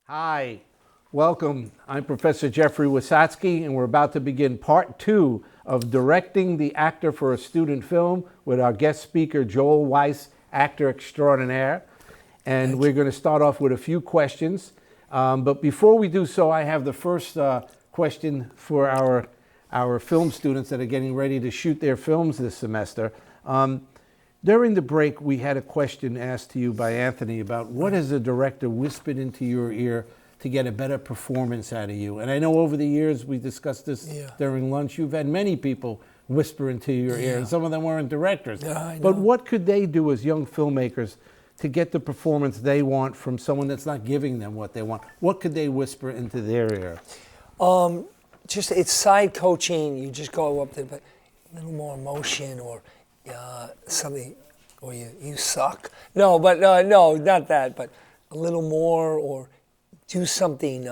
Hi, welcome. I'm Professor Jeffrey Wysotsky, and we're about to begin part 2 of Directing the Actor for a Student Film with our guest speaker, Joel Weiss, actor extraordinaire. And we're going to start off with a few questions. But before we do so, I have the first question for our film students that are getting ready to shoot their films this semester. During the break, we had a question asked to you by Anthony about what has a director whispered into your ear to get a better performance out of you. And I know over the years, we discussed this during lunch, you've had many people whisper into your ear, and some of them weren't directors. But what could they do as young filmmakers to get the performance they want from someone that's not giving them what they want? What could they whisper into their ear? Just it's side coaching. You just go up there, but a little more emotion or something, or you suck. No, but no, not that. But a little more, or do something.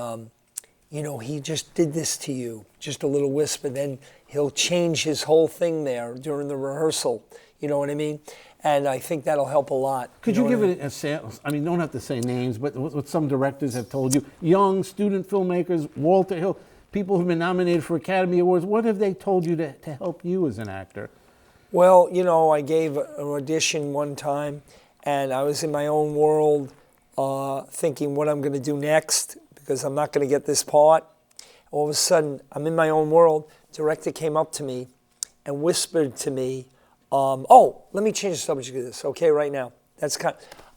He just did this to you. Just a little whisper. Then he'll change his whole thing there during the rehearsal. You know what I mean? And I think that'll help a lot. Could you give it a sample? I mean, don't have to say names, but what some directors have told you, young student filmmakers, Walter Hill, people who've been nominated for Academy Awards, what have they told you to help you as an actor? Well, I gave an audition one time, and I was in my own world thinking what I'm going to do next because I'm not going to get this part. All of a sudden, I'm in my own world. Director came up to me and whispered to me, let me change the subject of this, okay, right now. I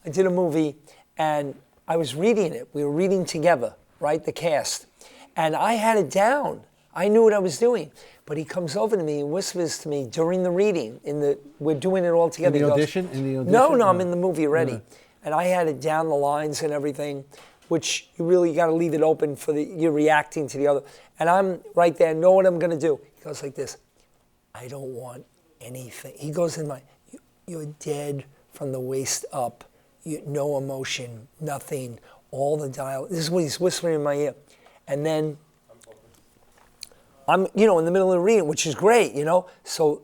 did a movie, and I was reading it. We were reading together, right, the cast. And I had it down. I knew what I was doing. But he comes over to me and whispers to me during the reading. We're doing it all together. In the audition? No, I'm in the movie already. Yeah. And I had it down, the lines and everything, which you really got to leave it open for you're reacting to the other. And I'm right there, know what I'm going to do. He goes like this, I don't want anything. He goes in you're dead from the waist up. No emotion, nothing, all the dialogue. This is what he's whispering in my ear. And then I'm, in the middle of the reading, which is great, So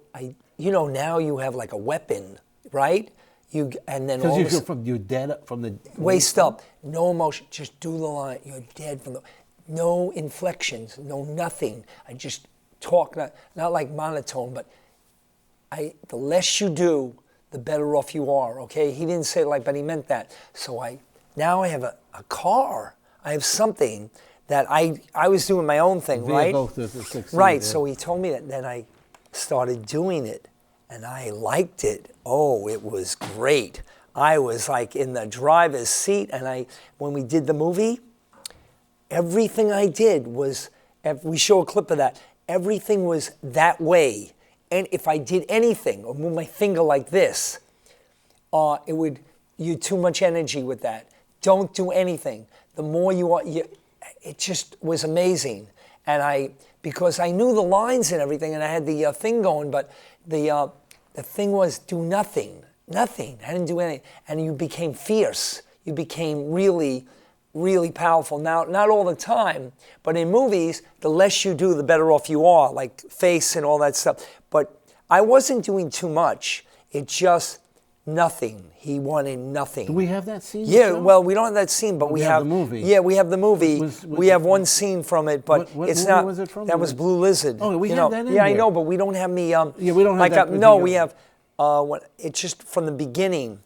now you have like a weapon, right? And then all because you're dead from the waist up, no emotion, just do the line. You're dead from no inflections, no nothing. I just talk, not like monotone, but the less you do, the better off you are. Okay, he didn't say it but he meant that. So now I have a car. I have something that I was doing my own thing, right? Right, yeah. So he told me that, then I started doing it, and I liked it. Oh, it was great. I was like in the driver's seat, and when we did the movie, everything I did was, we show a clip of that, everything was that way. And if I did anything, or move my finger like this, you too much energy with that. Don't do anything. The more it just was amazing. And because I knew the lines and everything, and I had the thing going, but the thing was do nothing. Nothing. I didn't do anything. And you became fierce. You became really, really powerful. Now, not all the time, but in movies, the less you do, the better off you are, like face and all that stuff. But I wasn't doing too much. It just nothing. He wanted nothing. Do we have that scene? Yeah, well, we don't have that scene, but we have the movie. Yeah, we have the movie. We have one scene from it, but what it's movie not. Was it from? That was Blue Lizard. Oh, we have that in Yeah, there. I know, but we don't have me. Yeah, we don't have that. No, we have. It's just from the beginning.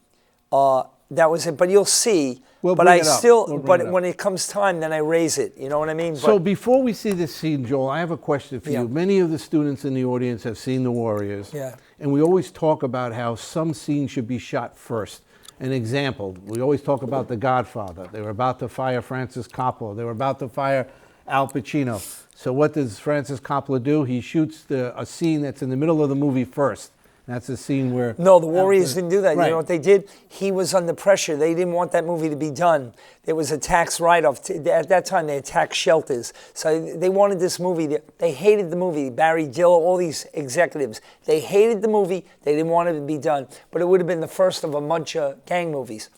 That was it. But you'll see. But when it comes time, then I raise it. You know what I mean? So before we see this scene, Joel, I have a question for you. Many of the students in the audience have seen The Warriors. Yeah. And we always talk about how some scenes should be shot first. An example, we always talk about The Godfather. They were about to fire Francis Coppola. They were about to fire Al Pacino. So what does Francis Coppola do? He shoots a scene that's in the middle of the movie first. That's a scene where... No, the Warriors didn't do that. Right. You know what they did? He was under pressure. They didn't want that movie to be done. There was a tax write-off. At that time, they had tax shelters. So they wanted this movie. They hated the movie. Barry Diller, all these executives. They hated the movie. They didn't want it to be done. But it would have been the first of a bunch of gang movies.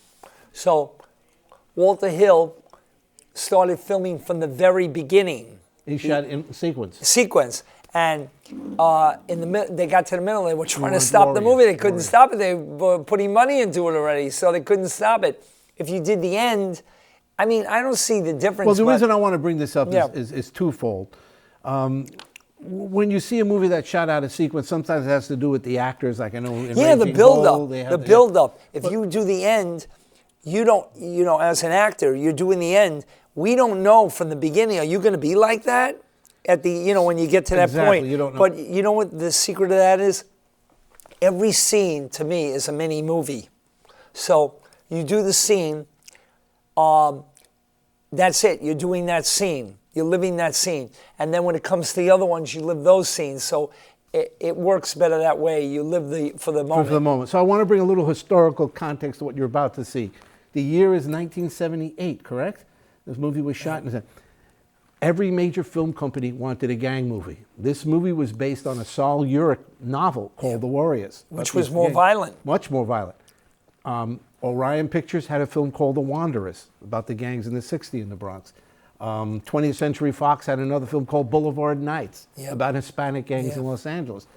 So Walter Hill started filming from the very beginning. He shot in sequence. And they got to the middle. They were trying to stop the movie. They couldn't stop it. They were putting money into it already, so they couldn't stop it. If you did the end, I mean, I don't see the difference. Well, the but- reason I want to bring this up Yeah. is twofold. When you see a movie that's shot out of sequence, sometimes it has to do with the actors. Like I know in Yeah, the Raging build Bull, up. they have The build up. If you do the end, you don't, as an actor, you're doing the end. We don't know from the beginning, are you going to be like that at the, when you get to that Exactly, point? you don't know. But you know what the secret of that is? Every scene to me is a mini movie. So you do the scene, that's it. You're doing that scene. You're living that scene. And then when it comes to the other ones, you live those scenes. So it works better that way. You live for the moment. For the moment. So I want to bring a little historical context to what you're about to see. The year is 1978, correct? This movie was shot in... Every major film company wanted a gang movie. This movie was based on a Saul Urich novel called The Warriors. Which was more violent. Much more violent. Orion Pictures had a film called The Wanderers about the gangs in the 60s in the Bronx. 20th Century Fox had another film called Boulevard Nights about Hispanic gangs in Los Angeles.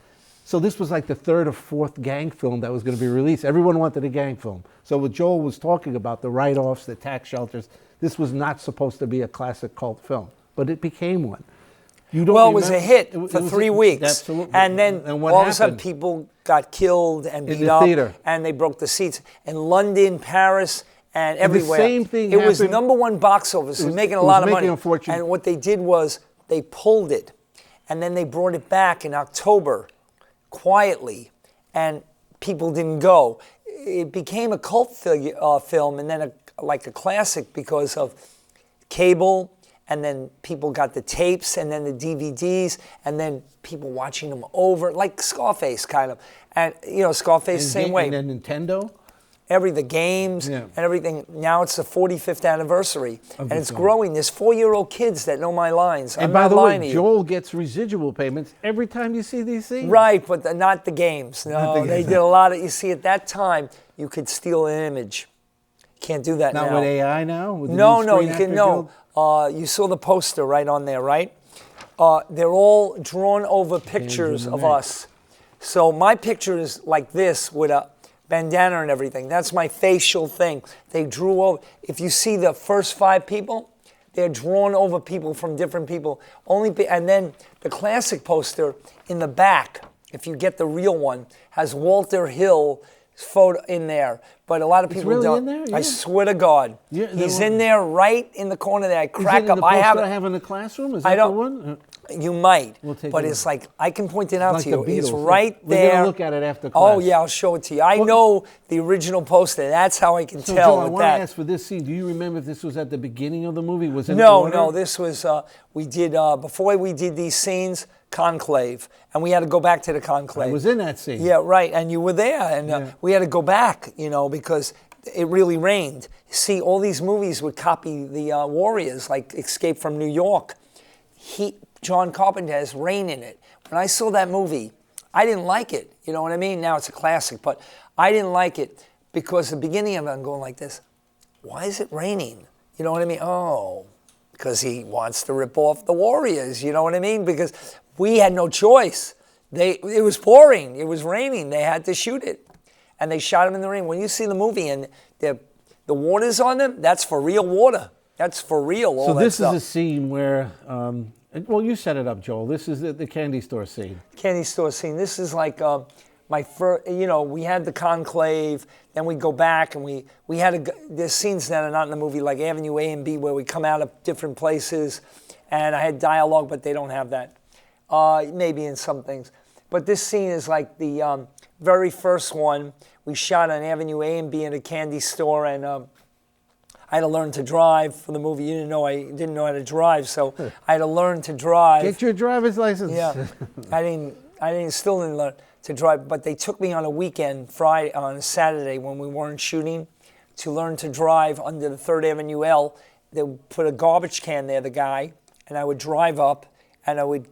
So this was like the third or fourth gang film that was going to be released. Everyone wanted a gang film. So what Joel was talking about, the write-offs, the tax shelters, this was not supposed to be a classic cult film, but it became one. You don't It was a hit for 3 weeks. Absolutely. And then what all of a sudden happened? people got killed and In beat the up. theater. And they broke the seats. In London, Paris, and everywhere. same thing It was happened- #1 box office. It was making a it was lot of making money. a fortune. And what they did was they pulled it. And then they brought it back in October, quietly. And people didn't go. It became a cult film and then like a classic because of cable. And then people got the tapes and then the DVDs and then people watching them over, like Scarface kind of. And, Scarface, same way. And then Nintendo? The games and everything. Now it's the 45th anniversary. And it's film. growing. There's 4-year-old kids that know my lines. And I'm by not the lying way, to you. Joel gets residual payments every time you see these scenes. Right, but not the games. No, the they games. did a lot of, you see, at that time, you could steal an image. Can't do that Not now. with AI now? With the No, new no, Screen you Actor can no. Guild? You saw the poster right on there, right? They're all drawn over pictures of us. So my picture is like this with a bandana and everything. That's my facial thing. They drew over. If you see the first 5 people, they're drawn over people from different people. And then the classic poster in the back, if you get the real one, has Walter Hill's photo in there. But a lot of people really don't. in there? Yeah. I swear to God. Yeah, He's in there right in the corner there. I Is it crack in up. the I poster have it. in the classroom? Is I that don't- the one? You might, We'll take but a it's look. like, I can point it out Like to the you. It's Beatles. right We're there. gonna look at it after Oh, class. yeah, I'll show it to you. I know the original poster. That's how I can So, tell Joe, I with want to that. ask for this scene. Do you remember if this was at the beginning of the movie? Was it No, order? no, this was, we did, before we did these scenes, Conclave, and we had to go back to the Conclave. I was in that scene. Yeah, right, and you were there, and we had to go back, because it really rained. See, all these movies would copy the Warriors, like Escape from New York. John Carpenter has rain in it. When I saw that movie, I didn't like it. You know what I mean? Now it's a classic, but I didn't like it because the beginning of it, I'm going like this. Why is it raining? You know what I mean? Oh, because he wants to rip off the Warriors. You know what I mean? Because we had no choice. It was pouring. It was raining. They had to shoot it. And they shot him in the rain. When you see the movie and the water's on them, that's for real water. That's for real, all So that this stuff. is a scene where, well, you set it up, Joel. This is the candy store scene. Candy store scene. This is like my first, we had the Conclave, then we go back and we had there's scenes that are not in the movie, like Avenue A and B, where we come out of different places, and I had dialogue, but they don't have that. Maybe in some things. But this scene is like the very first one. We shot on Avenue A and B in a candy store, and I had to learn to drive for the movie. You didn't know I didn't know how to drive, so I had to learn to drive. Get your driver's license. Yeah, still didn't learn to drive, but they took me on a weekend, Friday, on a Saturday when we weren't shooting, to learn to drive under the 3rd Avenue L. They would put a garbage can there, the guy, and I would drive up, and I would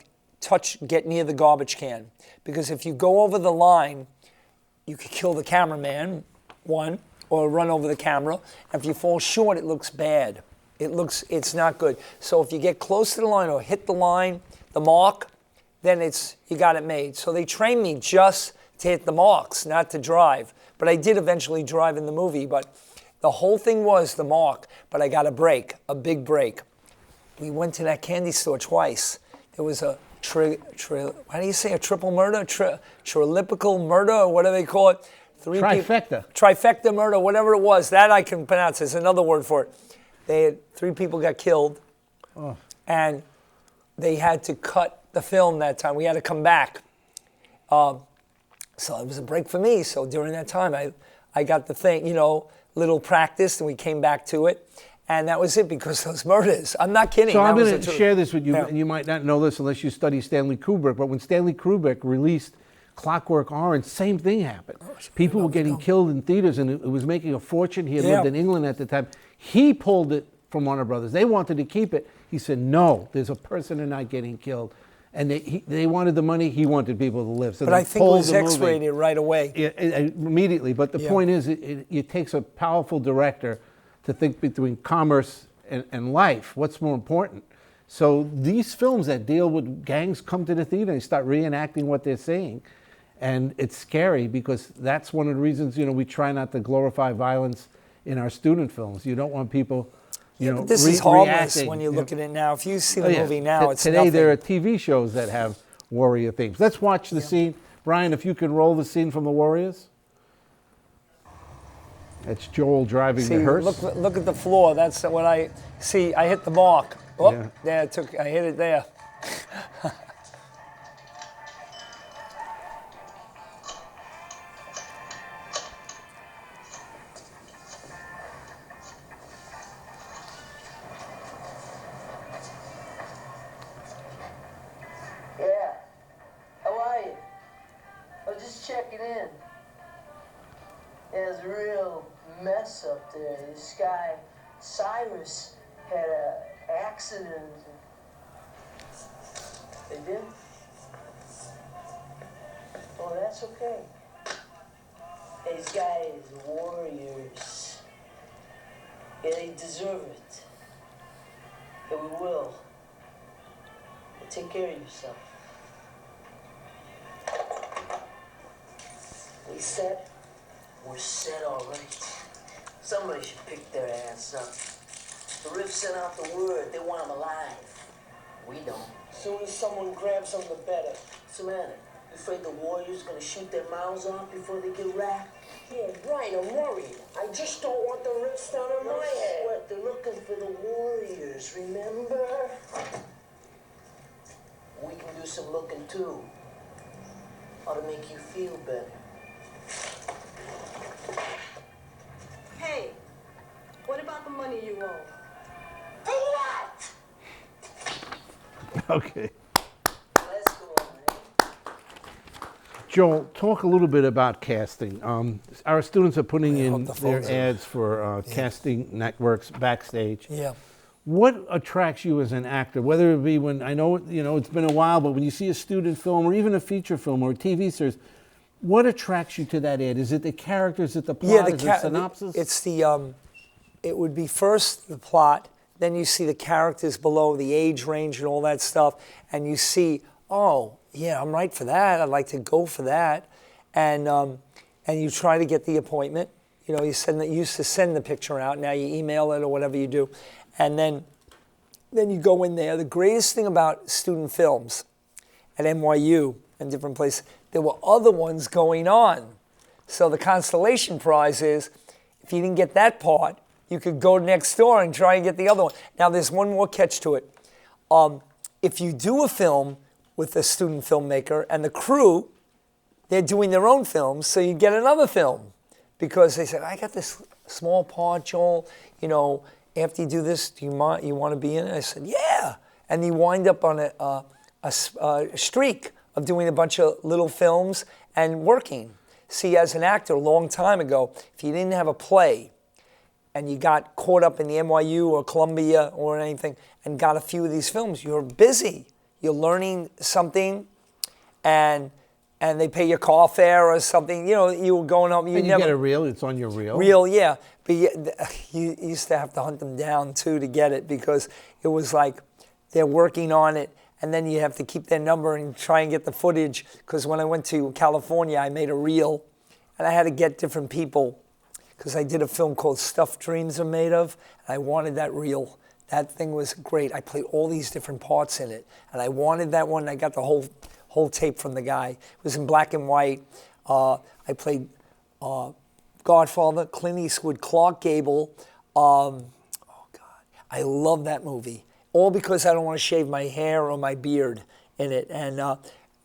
get near the garbage can. Because if you go over the line, you could kill the cameraman, one, or run over the camera. If you fall short, it looks bad. It's not good. So if you get close to the line or hit the line, the mark, then you got it made. So they trained me just to hit the marks, not to drive. But I did eventually drive in the movie. But The whole thing was the mark, but I got a break, a big break. We went to that candy store twice. There was a how do you say a triple murder? Trilipical murder, or whatever they call it. Trifecta. Trifecta murder, whatever it was. That I can pronounce. There's another word for it. They had 3 people got killed, and they had to cut the film that time. We had to come back. So it was a break for me. So during that time, I got the thing, little practice, and we came back to it. And that was it because those murders. I'm not kidding. So I'm going to share this with you, and you might not know this unless you study Stanley Kubrick, but when Stanley Kubrick released Clockwork Orange, same thing happened. People were getting killed in theaters, and it was making a fortune. He had lived in England at the time. He pulled it from Warner Brothers. They wanted to keep it. He said, no, there's a person and not getting killed. And they wanted the money. He wanted people to live. So but I think it was X-rated right away. Immediately. But the point is, it takes a powerful director to think between commerce and life. What's more important? So these films that deal with gangs come to the theater and start reenacting what they're saying. And it's scary because that's one of the reasons, we try not to glorify violence in our student films. You don't want people, but this is harmless when you look at it now. If you see the movie now, it's today nothing. There are TV shows that have warrior themes. Let's watch the scene. Brian, if you could roll the scene from The Warriors. That's Joel driving the hearse. Look at the floor. That's what I see. I hit the mark. Oh, yeah. I hit it there. Yeah. How are you? I was just checking in. There's a real mess up there. This guy, Cyrus, had an accident. They did? Oh, that's okay. These guys, warriors. Yeah, they deserve it. And we will. But take care of yourself. We set? We're set all right. Somebody should pick their ass up. The Riff sent out the word. They want them alive. We don't. Soon as someone grabs them, the better. What's the matter? You afraid the warriors gonna shoot their mouths off before they get racked? Yeah, right, I'm worried. I just don't want the Riffs down in my head. What? They're looking for the warriors, remember? We can do some looking too. Ought to make you feel better. Hey, what about the money you owe? For what? Okay. Let's go, man. Joel, talk a little bit about casting. Our students are putting in the their phones are- ads for casting networks backstage. Yeah. What attracts you as an actor? Whether it be when, I know, it's been a while, but when you see a student film or even a feature film or a TV series, what attracts you to that ad? Is it the characters? Is it the plot? Is it synopsis? It's it would be first the plot, then you see the characters below, the age range and all that stuff, and you see, oh, yeah, I'm right for that. I'd like to go for that. And you try to get the appointment. You used to send the picture out, now you email it or whatever you do. And then you go in there. The greatest thing about student films at NYU and different places, there were other ones going on. So the consolation prize is, if you didn't get that part, you could go next door and try and get the other one. Now there's one more catch to it. If you do a film with a student filmmaker and the crew, they're doing their own films, so you get another film. Because they said, I got this small part, Joel, after you do this, you want to be in it? I said, yeah. And you wind up on a streak of doing a bunch of little films and working. See, as an actor, a long time ago, if you didn't have a play and you got caught up in the NYU or Columbia or anything and got a few of these films, you're busy. You're learning something and they pay your car fare or something. You were going home. You get a reel. It's on your reel. Reel, yeah. But you used to have to hunt them down, too, to get it because it was like they're working on it, and then you have to keep their number and try and get the footage. Because when I went to California, I made a reel, and I had to get different people because I did a film called Stuff Dreams Are Made Of, and I wanted that reel. That thing was great. I played all these different parts in it, and I wanted that one. I got the whole tape from the guy. It was in black and white. I played Godfather, Clint Eastwood, Clark Gable. Oh God, I love that movie. All because I don't want to shave my hair or my beard in it, and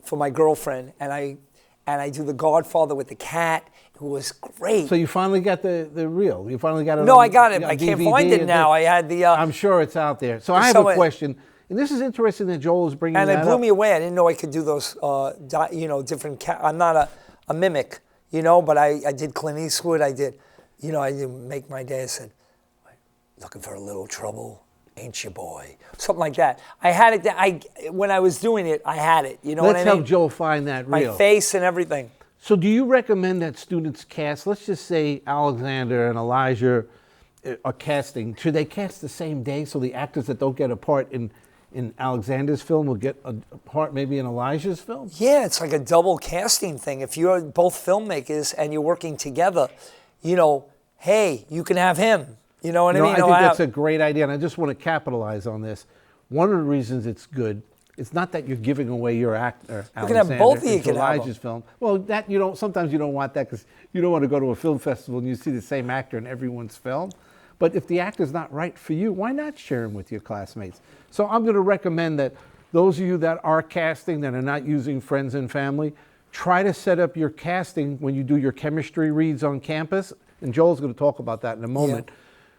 for my girlfriend. And I do the Godfather with the cat. It was great. So you finally got the reel. You finally got it. No, on, I got it. on I can't DVD find it now. I had the. I'm sure it's out there. So I have a question, and this is interesting that Joel is bringing and that it blew up. me away. I didn't know I could do those. Different. I'm not a mimic, but I did Clint Eastwood. I did Make My Day. I said, looking for a little trouble, ain't you, boy? Something like that. I had it. When I was doing it, I had it. You know what I mean? Let's help Joel find that reel. My face and everything. So do you recommend that students cast, let's just say Alexander and Elijah are casting, should they cast the same day so the actors that don't get a part in Alexander's film will get a part maybe in Elijah's film? Yeah, it's like a double casting thing. If you're both filmmakers and you're working together, hey, you can have him. You know what I mean? I think that's a great idea, and I just want to capitalize on this. One of the reasons it's good, it's not that you're giving away your actor, You can have both of you into can have Elijah's film. Well, that you don't. Sometimes you don't want that because you don't want to go to a film festival and you see the same actor in everyone's film. But if the actor's not right for you, why not share him with your classmates? So I'm going to recommend that those of you that are casting, that are not using friends and family, try to set up your casting when you do your chemistry reads on campus. And Joel's going to talk about that in a moment. Yeah.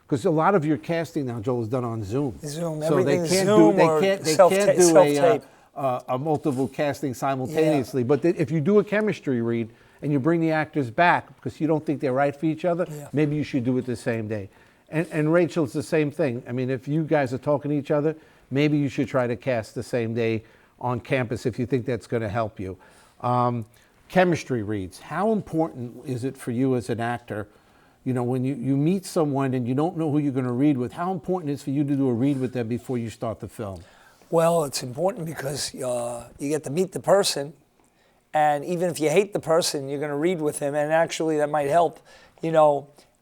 Because a lot of your casting now, Joel, is done on Zoom. Zoom, so they everything's can't Zoom do or they can't self-tape. do a multiple casting simultaneously. Yeah. But if you do a chemistry read and you bring the actors back because you don't think they're right for each other, maybe you should do it the same day. And Rachel, it's the same thing. I mean, if you guys are talking to each other, maybe you should try to cast the same day on campus if you think that's going to help you. Chemistry reads. How important is it for you as an actor? When you meet someone and you don't know who you're going to read with, how important is it for you to do a read with them before you start the film? Well, it's important because you get to meet the person, and even if you hate the person, you're going to read with him, and actually that might help,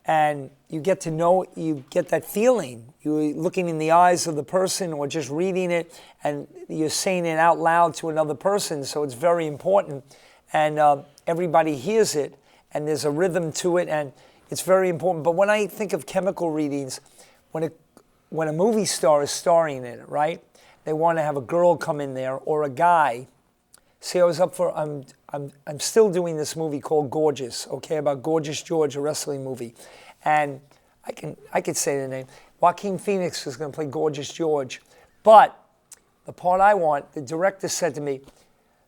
and you get to know, you get that feeling. You're looking in the eyes of the person or just reading it, and you're saying it out loud to another person, so it's very important, and everybody hears it, and there's a rhythm to it, and it's very important. But when I think of chemical readings, when a movie star is starring in it, right? They want to have a girl come in there or a guy. See, I'm still doing this movie called Gorgeous, okay, about Gorgeous George, a wrestling movie, and I could say the name. Joaquin Phoenix is going to play Gorgeous George, but the part I want, the director said to me,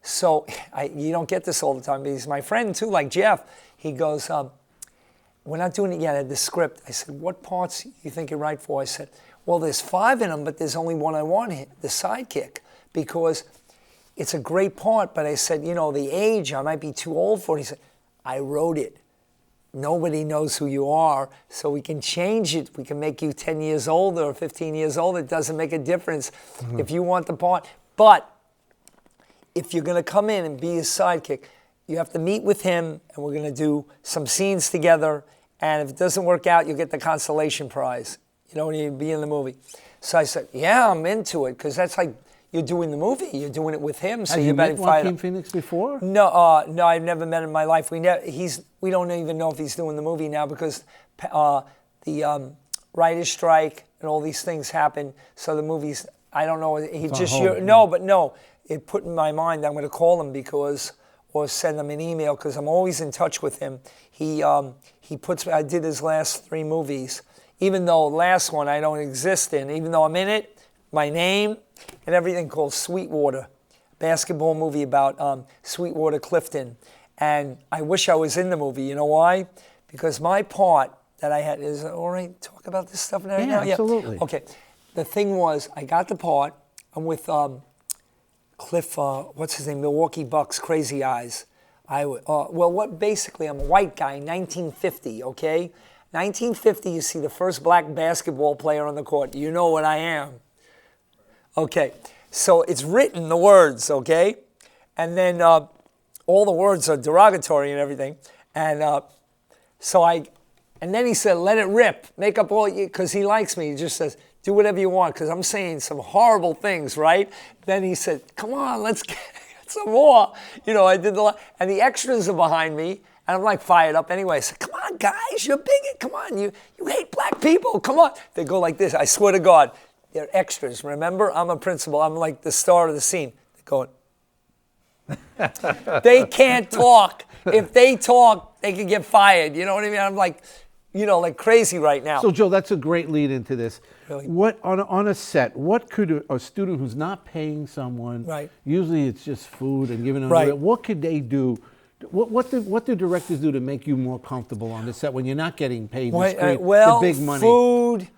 so you don't get this all the time, but he's my friend too, like Jeff. He goes, we're not doing it yet. I had the script. I said, what parts do you think you're right for? I said, well, there's 5 in them, but there's only one I want, the sidekick, because it's a great part. But I said, the age, I might be too old for it. He said, I wrote it. Nobody knows who you are, so we can change it. We can make you 10 years older or 15 years old. It doesn't make a difference if you want the part. But if you're going to come in and be his sidekick, you have to meet with him, and we're going to do some scenes together. And if it doesn't work out, you'll get the consolation prize, when you be in the movie. So I said, yeah, I'm into it, because that's like you're doing the movie. You're doing it with him. So Have you met Joaquin Phoenix before? No, I've never met him in my life. We don't even know if he's doing the movie now because the writer's strike and all these things happen. So the movie's, I don't know. It put in my mind I'm going to call him or send him an email because I'm always in touch with him. I did his last 3 movies, even though the last one I don't exist in, even though I'm in it, my name and everything, called Sweetwater, basketball movie about Sweetwater Clifton. And I wish I was in the movie. You know why? Because my part that I had is, all right, talk about this stuff now? Yeah, absolutely. Okay. The thing was, I got the part. I'm with Cliff, what's his name? Milwaukee Bucks, Crazy Eyes. I'm a white guy, 1950, okay? 1950, you see the first black basketball player on the court. You know what I am. Okay, so it's written, the words, okay? And then all the words are derogatory and everything. And so I And then he said, let it rip. Make up all you, because he likes me. He just says, do whatever you want, because I'm saying some horrible things, right? Then he said, come on, let's get some more. You know, I did and the extras are behind me, and I'm like fired up anyway. I said, come on, guys, you're bigot. Come on, you hate black people. Come on. They go like this. I swear to God, they're extras. Remember, I'm a principal. I'm like the star of the scene. They're going. They can't talk. If they talk, they could get fired. You know what I mean? I'm like, like crazy right now. So, Joe, that's a great lead into this. Really? What on a set? What could a student who's not paying someone? Right. Usually, it's just food and giving them. Right. What could they do? What do directors do to make you more comfortable on the set when you're not getting paid the big money? Food,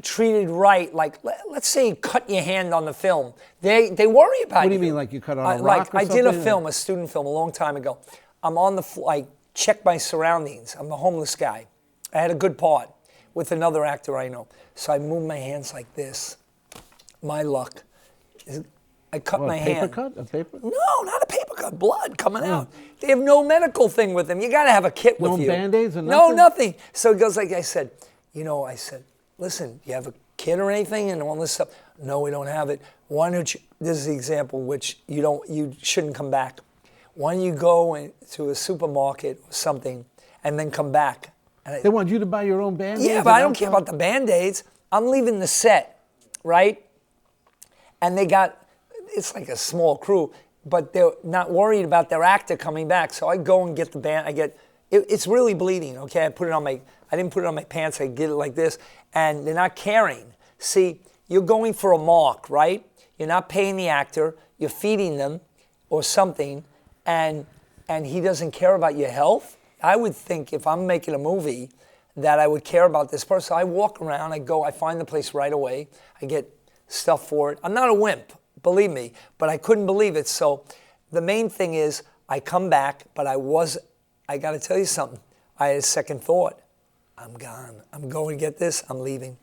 treated right. Like, let's say you cut your hand on the film. They worry about you. What do you mean, like you cut on a rock or I did a something? film, a student film, a long time ago. I'm on the I check my surroundings. I'm the homeless guy. I had a good part with another actor I know. So I moved my hands like this. My luck. I cut my hand. A paper cut? No, not a paper cut. Blood coming out. They have no medical thing with them. You got to have a kit with you. No Band-Aids or No, nothing? nothing. So it goes like I said, listen, do you have a kit or anything and all this stuff? No, we don't have it. Why don't you, this is the example which you shouldn't come back. Why don't you go to a supermarket or something and then come back? And They want you to buy your own Band-Aids? yeah, but I don't care about the Band-Aids. I'm leaving the set, right? And it's like a small crew, but they're not worried about their actor coming back. So I go and get the band. It's really bleeding, okay? I didn't put it on my pants. I get it like this, and they're not caring. See, you're going for a mark, right? You're not paying the actor. You're feeding them or something, and he doesn't care about your health. I would think if I'm making a movie that I would care about this person. I walk around, I find the place right away. I get stuff for it. I'm not a wimp, believe me, but I couldn't believe it. So the main thing is I come back, but I got to tell you something. I had a second thought. I'm gone. I'm going to get this. I'm leaving.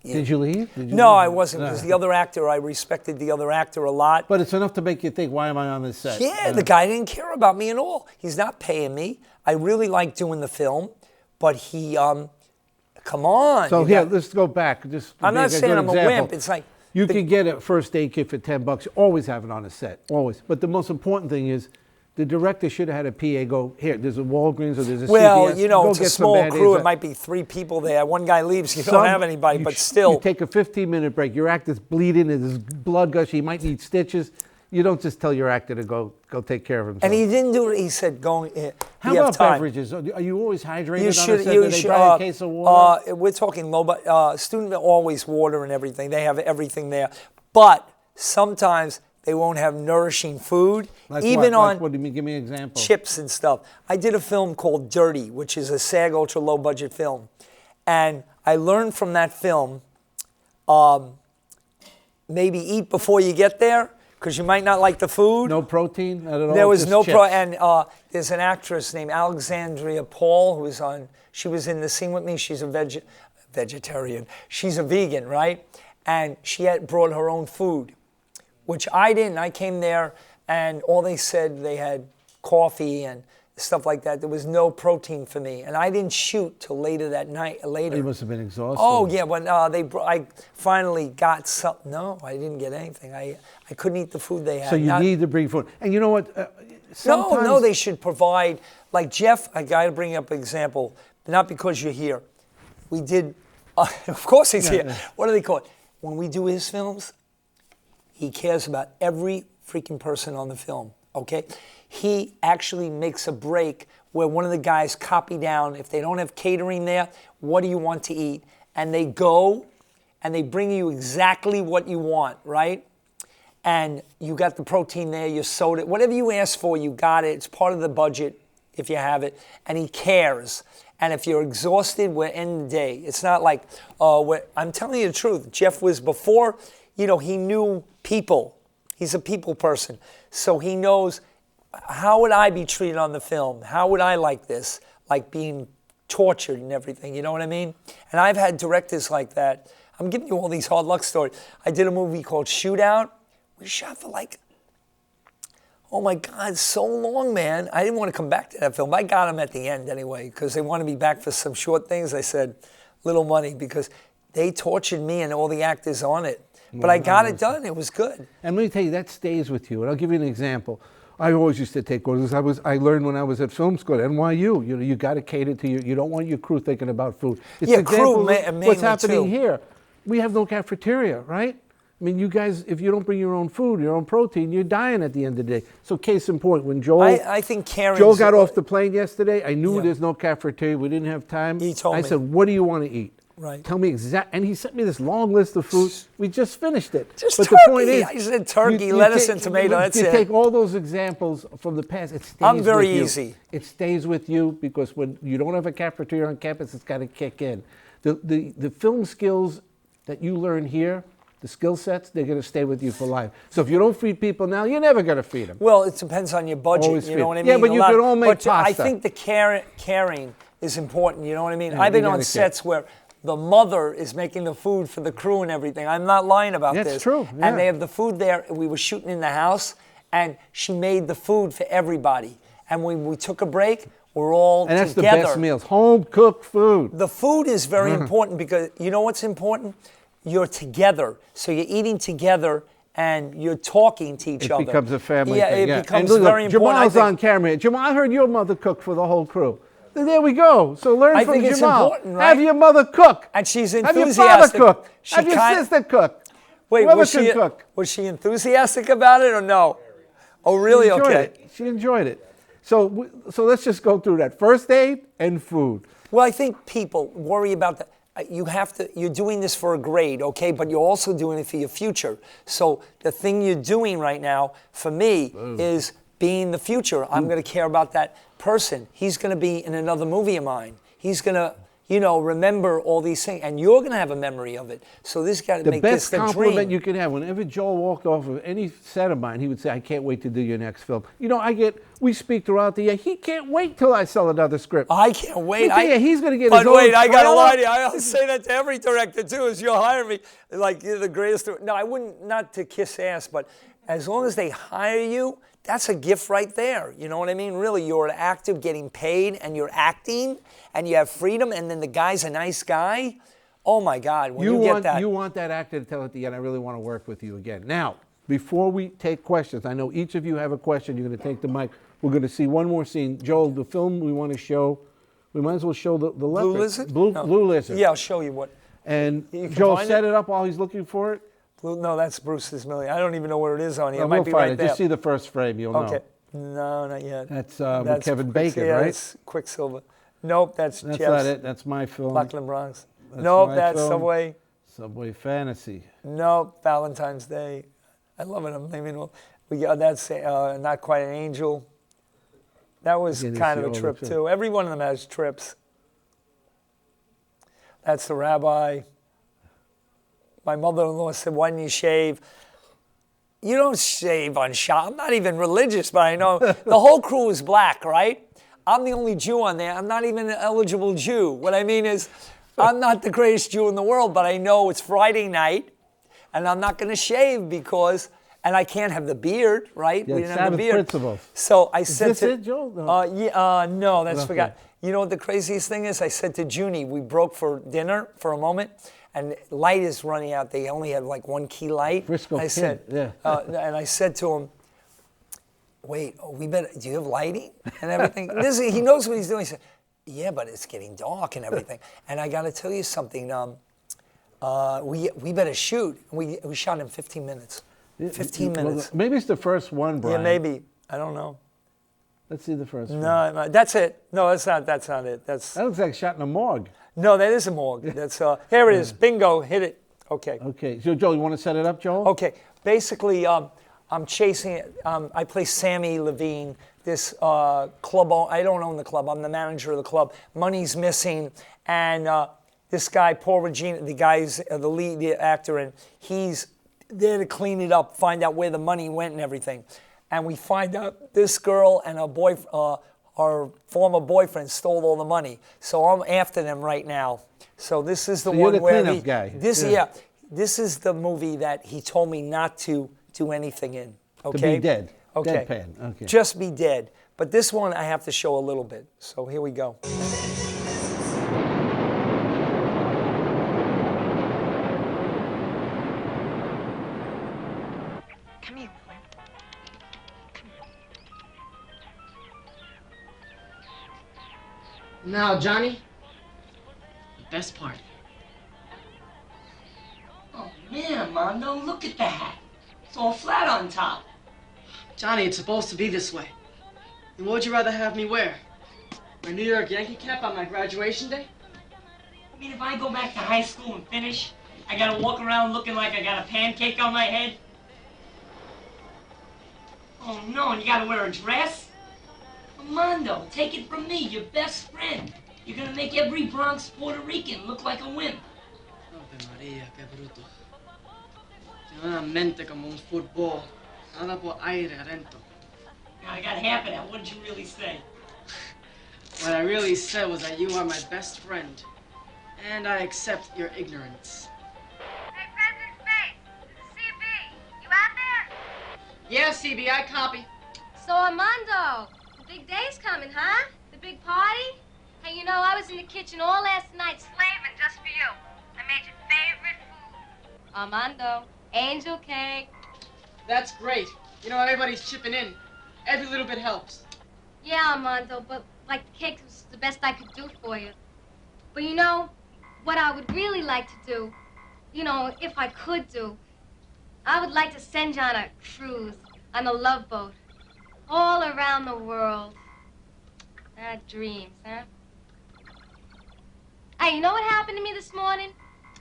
Did you leave? No, I wasn't, because the other actor, I respected the other actor a lot. But it's enough to make you think, why am I on this set? Yeah, the guy didn't care about me at all. He's not paying me. I really like doing the film, but he, come on. So here, let's go back. I'm not saying I'm a wimp. It's like, you can get a first aid kit for $10. Always have it on a set, always. But the most important thing is, the director should have had a PA go, here, there's a Walgreens or there's a CVS. Well, it's get a some small Band-Aids. crew. It might be 3 people there. One guy leaves. You don't have anybody, but still. You take a 15-minute break. Your actor's bleeding. There's blood gush. He might need stitches. You don't just tell your actor to go take care of himself. And he didn't do it. He said, how about beverages? Are you always hydrated on a set? Do they buy a case of water? We're talking low, but student always water and everything. They have everything there. But sometimes they won't have nourishing food, Like even what? on Like what? Give me an example. chips and stuff. I did a film called Dirty, which is a SAG ultra low budget film. And I learned from that film, maybe eat before you get there, because you might not like the food. No protein at all? There was Just no chips. and there's an actress named Alexandria Paul she was in the scene with me. She's a vegetarian. She's a vegan, right? And she had brought her own food, which I didn't. I came there and all they said, they had coffee and stuff like that. There was no protein for me. And I didn't shoot till later that night. You must have been exhausted. Oh, yeah. When I finally got something. No, I didn't get anything. I couldn't eat the food they had. So you need to bring food. And you know what? Sometimes... No, they should provide. Like Jeff, I got to bring up an example, not because you're here. We did, of course he's here. Yeah. What do they call it? When we do his films, he cares about every freaking person on the film, okay? He actually makes a break where one of the guys copy down, if they don't have catering there, what do you want to eat? And they go and they bring you exactly what you want, right? And you got the protein there, your soda, whatever you ask for, you got it. It's part of the budget if you have it. And he cares. And if you're exhausted, we're in the day. It's not like, I'm telling you the truth. Jeff was before, he knew people. He's a people person. So he knows, how would I be treated on the film? How would I like this? Like being tortured and everything, you know what I mean? And I've had directors like that. I'm giving you all these hard luck stories. I did a movie called Shootout. We shot for Oh my God, so long, man. I didn't want to come back to that film. I got him at the end anyway because they wanted me back for some short things. I said, little money, because they tortured me and all the actors on it. But I got it done. It was good. And let me tell you, that stays with you. And I'll give you an example. I always used to take orders. I learned when I was at film school at NYU. You got to cater to you don't want your crew thinking about food. It's Yeah, an example crew of mainly what's happening too. here. We have no cafeteria, right? I mean, you guys, if you don't bring your own food, your own protein, you're dying at the end of the day. So case in point, when I think Joel got off the plane yesterday, I knew Yeah. there's no cafeteria. We didn't have time. He told I me. said, what do you want to eat? Right. Tell me exactly. And he sent me this long list of food. We just finished it. Just but turkey. the point is, I said turkey, lettuce, and tomato. That's you it. take all those examples from the past. It stays I'm very with you. easy. It stays with you because when you don't have a cafeteria on campus, it's got to kick in. The film skills that you learn here, the skill sets, they're going to stay with you for life. So if you don't feed people now, you're never going to feed them. Well, it depends on your budget. Always You feed. know what I mean? Yeah, but you can all make but I pasta. think the caring is important. You know what I mean? Yeah, I've been you on gotta sets where the mother is making the food for the crew and everything. I'm not lying about That's this. true, yeah. And they have the food there. We were shooting in the house, and she made the food for everybody. And when we took a break, we're all And that's together. the best meals, home cooked food. The food is very important because you know what's important? You're together. So you're eating together and you're talking to each other. It becomes a family yeah, thing. It becomes And look, very important. Jamal's on camera. Jamal, I heard your mother cook for the whole crew. There we go. So learn I from think it's Jamal. important, right? Have your mother cook. And she's Have your enthusiastic. father cook. She Have your kinda- sister cook. Wait, Whoever was can she, cook. was she enthusiastic about it or no? Oh, really? She enjoyed Okay. it. She enjoyed it. So let's just go through that. First aid and food. Well, I think people worry about that. You're doing this for a grade, okay, but you're also doing it for your future. So the thing you're doing right now, for me, is being the future. I'm going to care about that person. He's going to be in another movie of mine. He's going to, remember all these things, and you're going to have a memory of it. So this got to The make this best the compliment dream. you can have, whenever Joel walked off of any set of mine, he would say, I can't wait to do your next film. We speak throughout the year. He can't wait till I sell another script. I can't wait. He's going to get But his own wait, I got to trailer. lie to you. I say that to every director too. Is you'll hire me like you're the greatest. No, I wouldn't. Not to kiss ass, but as long as they hire you, that's a gift right there. You know what I mean? Really, you're an actor getting paid, and you're acting, and you have freedom, and then the guy's a nice guy. Oh my God, when you get that. You want that actor to tell at the end, I really want to work with you again. Now, before we take questions, I know each of you have a question. You're going to take the mic. We're going to see one more scene. Joel, the film we want to show, we might as well show the leopard. Blue lizard? No. Blue lizard. Yeah, I'll show you what. And You can Joel, find set it? it up while he's looking for it. No, that's Bruce's million. I don't even know where it is on here. It We'll might be find right it. there. Just see the first frame. You'll know. Okay. No, not yet. That's with Kevin Bacon, yeah, right? That's Quicksilver. Nope, that's That's Jeff's. not it. That's my film. Lachlan Bronx. That's Nope, my that's film. Subway. Subway Fantasy. Nope, Valentine's Day. I love it. I'm naming. We got that's Not Quite an Angel. That was Again, kind of a it's the trip older too. Every one of them has trips. That's The Rabbi. My mother-in-law said, "Why didn't you shave?" You don't shave on shop. I'm not even religious, but I know the whole crew is black, right? I'm the only Jew on there. I'm not even an eligible Jew. What I mean is, I'm not the greatest Jew in the world, but I know it's Friday night, and I'm not going to shave because, and I can't have the beard, right? Yeah, We didn't have the Sabbath beard. principles. So I said this to, it, Joel? No. no, that's Okay. forgot. You know what the craziest thing is? I said to Junie, we broke for dinner for a moment, and light is running out. They only had like one key light. Frisco I Kid, said, yeah. and I said to him, "Wait, we better. Do you have lighting and everything?" He knows what he's doing. He said, "Yeah, but it's getting dark and everything." And I got to tell you something. We better shoot. We shot in 15 minutes. 15 Well, minutes. maybe it's the first one, Brian. Yeah, maybe. I don't know. Let's see the first one. No, that's it. No, that's not it. That's That looks like shot in a morgue. no, that is a morgue. That's here it is. Bingo, hit it. Okay. Okay. So, Joel, you want to set it up, Joel? Okay. Basically, I'm chasing it. I play Sammy Levine. This club. I don't own the club. I'm the manager of the club. Money's missing, and this guy, Paul Regina, the guy's the lead actor, and he's there to clean it up, find out where the money went and everything. And we find out this girl and her former boyfriend stole all the money. So I'm after them right now. So this is the So you're one the where cleanup guy. this is the movie that he told me not to do anything in. To Okay. be dead. Okay. Deadpan, okay. Just be dead. But this one I have to show a little bit. So here we go. Come here, Will. Now, Johnny, the best part. Oh, man, Mondo, look at that. It's all flat on top. Johnny, it's supposed to be this way. And what would you rather have me wear? My New York Yankee cap on my graduation day? I mean, if I go back to high school and finish, I gotta walk around looking like I got a pancake on my head? Oh, no, and you gotta wear a dress? Mondo, take it from me, your best friend. You're gonna make every Bronx Puerto Rican look like a wimp. Ave María, qué bruto. Tiene una mente como un fútbol. Nada por aire adentro. Now, I got half of that. What did you really say? What I really said was that you are my best friend. And I accept your ignorance. Hey, President Space, this is CB. You out there? Yeah, CB, I copy. So, Armando, the big day's coming, huh? The big party? Hey, you know, I was in the kitchen all last night slaving just for you. I made your favorite food. Armando, angel cake. That's great. You know, everybody's chipping in. Every little bit helps. Yeah, Armando, but like the cake was the best I could do for you. But you know, what I would really like to do, you know, if I could do, I would like to send you on a cruise, on a love boat, all around the world. Dreams, huh? Hey, you know what happened to me this morning?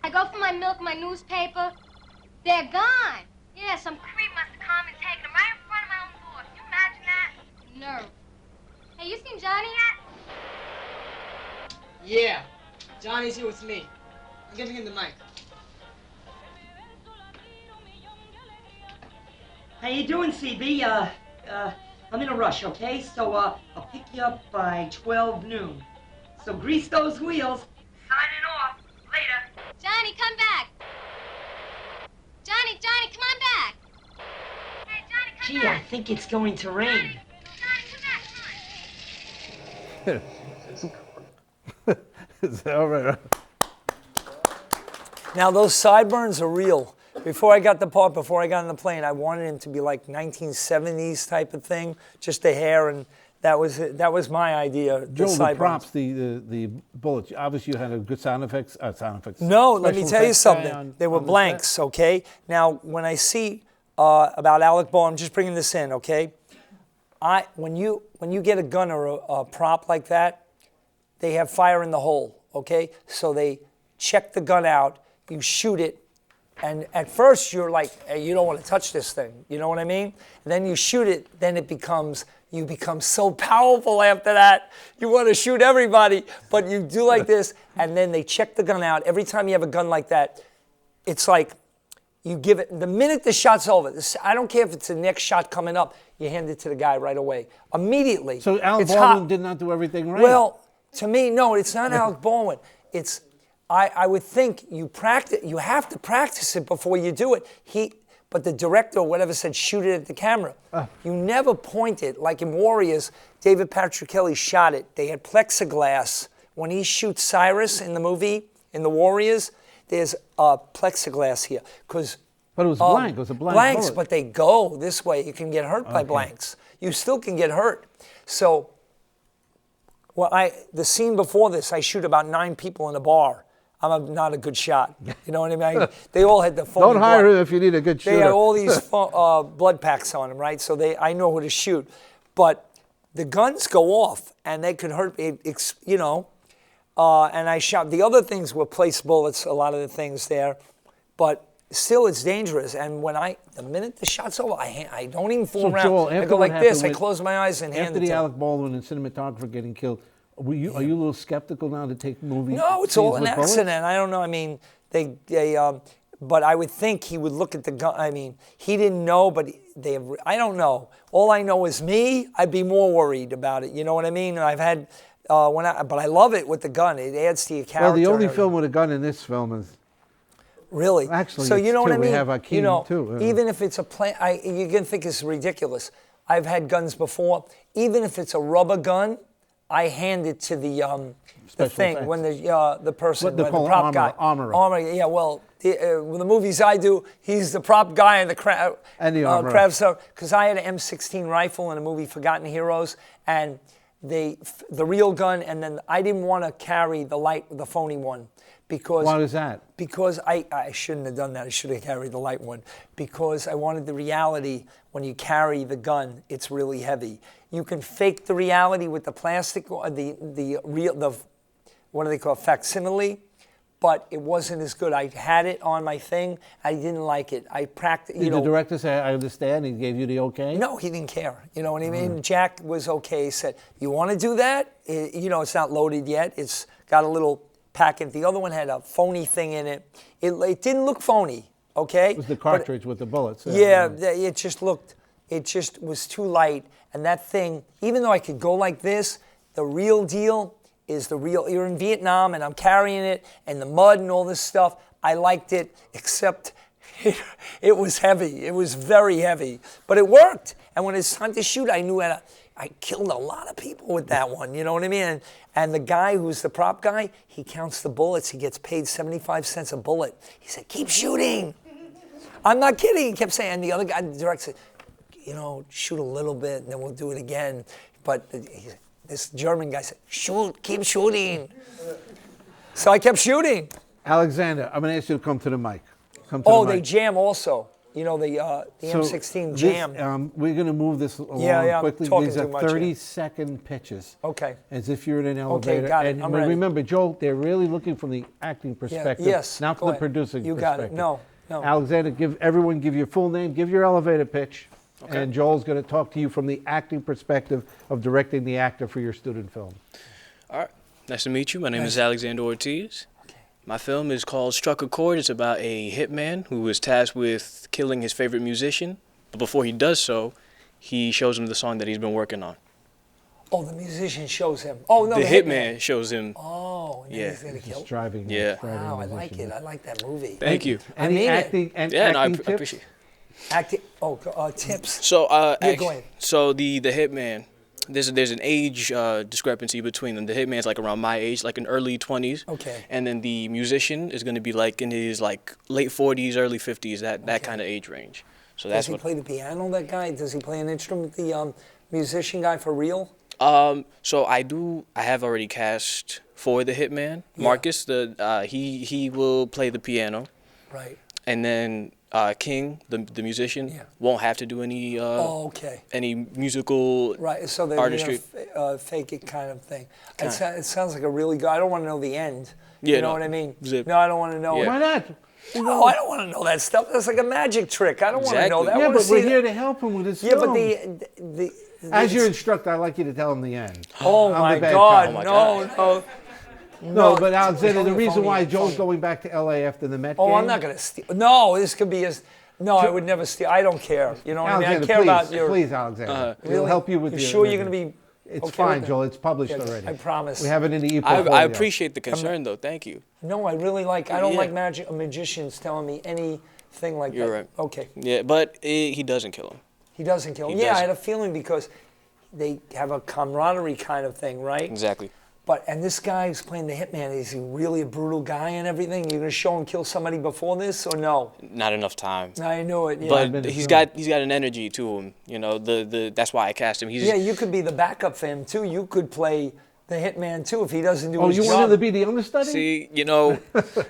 I go for my milk, my newspaper. They're gone. Yeah, some creep must have come and taken them right in front of my own door. Can you imagine that? Nerve. Hey, you seen Johnny yet? Yeah. Johnny's here with me. I'm giving him the mic. How you doing, CB? I'm in a rush, okay? So, I'll pick you up by 12 noon. So grease those wheels. Signing off. Later. Johnny, come back. Johnny, come on back. Hey, Johnny, come Gee, I back. think it's going to rain. Johnny, come back. Is that all right? Now those sideburns are real. Before I got on the plane, I wanted him to be like 1970s type of thing, just the hair, and that was my idea. Joel, the sideburns. props, the bullets. Obviously, you had a good sound effects. No, let me special tell you effects guy something. They were on the blanks, set. okay? Now, when I see about Alec Baldwin, I'm just bringing this in, okay? When you get a gun or a prop like that, they have fire in the hole, okay? So they check the gun out, you shoot it, and at first you're like, hey, you don't want to touch this thing, you know what I mean? And then you shoot it, then you become so powerful after that. You want to shoot everybody, but you do like this, and then they check the gun out. Every time you have a gun like that, it's like you give it, the minute the shot's over, I don't care if it's the next shot coming up, you hand it to the guy right away. Immediately. So Alec It's Baldwin hot. did not do everything right. Well, to me, no, it's not Alec Baldwin. It's, I would think you have to practice it before you do it. But the director or whatever said, shoot it at the camera. You never point it. Like in Warriors, David Patrick Kelly shot it. They had plexiglass. When he shoots Cyrus in the movie, in the Warriors, there's plexiglass here. But it was blank. It was a blank blanks, bullet. but they go this way. You can get hurt by blanks. You still can get hurt. So, the scene before this, I shoot about 9 people in a bar. I'm not a good shot. You know what I mean? They all had the phony Don't hire blood. him if you need a good shooter. They had all these blood packs on them, right? So I know who to shoot. But the guns go off, and they could hurt me, you know. And I shot. The other things were place bullets, a lot of the things there. But still, it's dangerous. And the minute the shot's over, I don't even fool So, around. Joel, I after go what like this. I happened close my eyes and hand After it the to Alec him. Baldwin and cinematographer getting killed, are you a little skeptical now to take movies? No, it's all an with bullets? accident. I don't know. I mean, but I would think he would look at the gun. I mean, he didn't know, but I don't know. All I know is me, I'd be more worried about it. You know what I mean? I've had, but I love it with the gun. It adds to your character. Well, the only and film with a gun in this film is Really? Actually, so you it's know what two. I We mean? have Akeem, you know, too. even if it's a plan, you're gonna think it's ridiculous. I've had guns before. Even if it's a rubber gun, I hand it to the thing effects. when the person, What they the call prop guy. armorer. Yeah, well, with the movies I do, he's the prop guy and the armorer. crab stuff. Because I had an M16 rifle in a movie Forgotten Heroes, and the real gun, and then I didn't want to carry the phony one. Because, Why was that? Because I shouldn't have done that. I should have carried the light one. Because I wanted the reality. When you carry the gun, it's really heavy. You can fake the reality with the plastic, what do they call it, facsimile, but it wasn't as good. I had it on my thing. I didn't like it. I practiced. Did the director say, "I understand"? He gave you the okay? No, he didn't care. You know what I mean? Jack was okay. He said, "You want to do that? It's not loaded yet. It's got a little packet." The other one had a phony thing in it. It didn't look phony. Okay. It was the cartridge with the bullets. Yeah, it just was too light. And that thing, even though I could go like this, the real deal is you're in Vietnam and I'm carrying it and the mud and all this stuff. I liked it, except it was heavy. It was very heavy, but it worked. And when it's time to shoot, I knew I killed a lot of people with that one. You know what I mean? And the guy who's the prop guy, he counts the bullets. He gets paid 75 cents a bullet. He said, "Keep shooting." I'm not kidding. He kept saying, and the other guy, the director said, shoot a little bit and then we'll do it again. But this German guy said, "Shoot, keep shooting." So I kept shooting. Alexander, I'm going to ask you to come to the mic. They jam also. The M16 jam. We're going to move this along quickly. These are 30-second pitches. Okay. As if you're in an elevator. Okay, got it. And I'm ready. Remember, Joel, they're really looking from the acting perspective, not from the producing perspective. You got it. No. Alexander, give your full name, give your elevator pitch, and Joel's going to talk to you from the acting perspective of directing the actor for your student film. All right. Nice to meet you. My name is Alexander Ortiz. My film is called Struck a Chord. It's about a hitman who is tasked with killing his favorite musician. But before he does so, he shows him the song that he's been working on. Oh, the musician shows him. Oh, no, the hitman shows him. Oh, and he's going to kill him. Driving. Yeah. Wow, I like it. I like that movie. Thank you. Any acting it. acting I appreciate it. Acting. tips. So, go ahead. So the hitman, there's an age discrepancy between them. The hitman's like around my age, like in early 20s. Okay. And then the musician is going to be like in his like late 40s, early 50s, that kind of age range. So that's Does he play the piano, that guy? Does he play an instrument, the musician guy, for real? So I have already cast for the hitman, Marcus. He will play the piano. Right. And then King, the musician, won't have to do any any musical right. So they're artistry. Fake it kind of thing. It sounds like a really good. I don't want to know the end. Yeah, you know what I mean? Zip. No, I don't want to know. Yeah. Why not? No, I don't want to know that stuff. That's like a magic trick. I don't want to know that. Yeah, but we're here to help him with his film. But as your instructor, I'd like you to tell him the end. Oh my God! No. No, but Alexander, the reason why Joel's going back to L.A. after the Met game. Oh, I'm not going to steal. No, this could be as. No, I would never steal. I don't care. You know what I mean? I care about your. Please, Alexander. Really? We'll help you with your. You sure you're going to be. It's okay fine, Joel. It's published already. I promise. We have it in the e-portfolio. I appreciate the concern, though. Thank you. No, I really like. I don't like magicians telling me anything like that. You're right. Okay. Yeah, but he doesn't kill him. He doesn't kill him. Yeah, I had a feeling because they have a camaraderie kind of thing, right? Exactly. And this guy who's playing the hitman, is he really a brutal guy and everything? You're gonna show him kill somebody before this, or no? Not enough time. I knew it. Yeah. But he's got an energy to him. You know, that's why I cast him. You could be the backup for him too. You could play the hitman too if he doesn't do his job. Oh, you want him to be the understudy? See, no,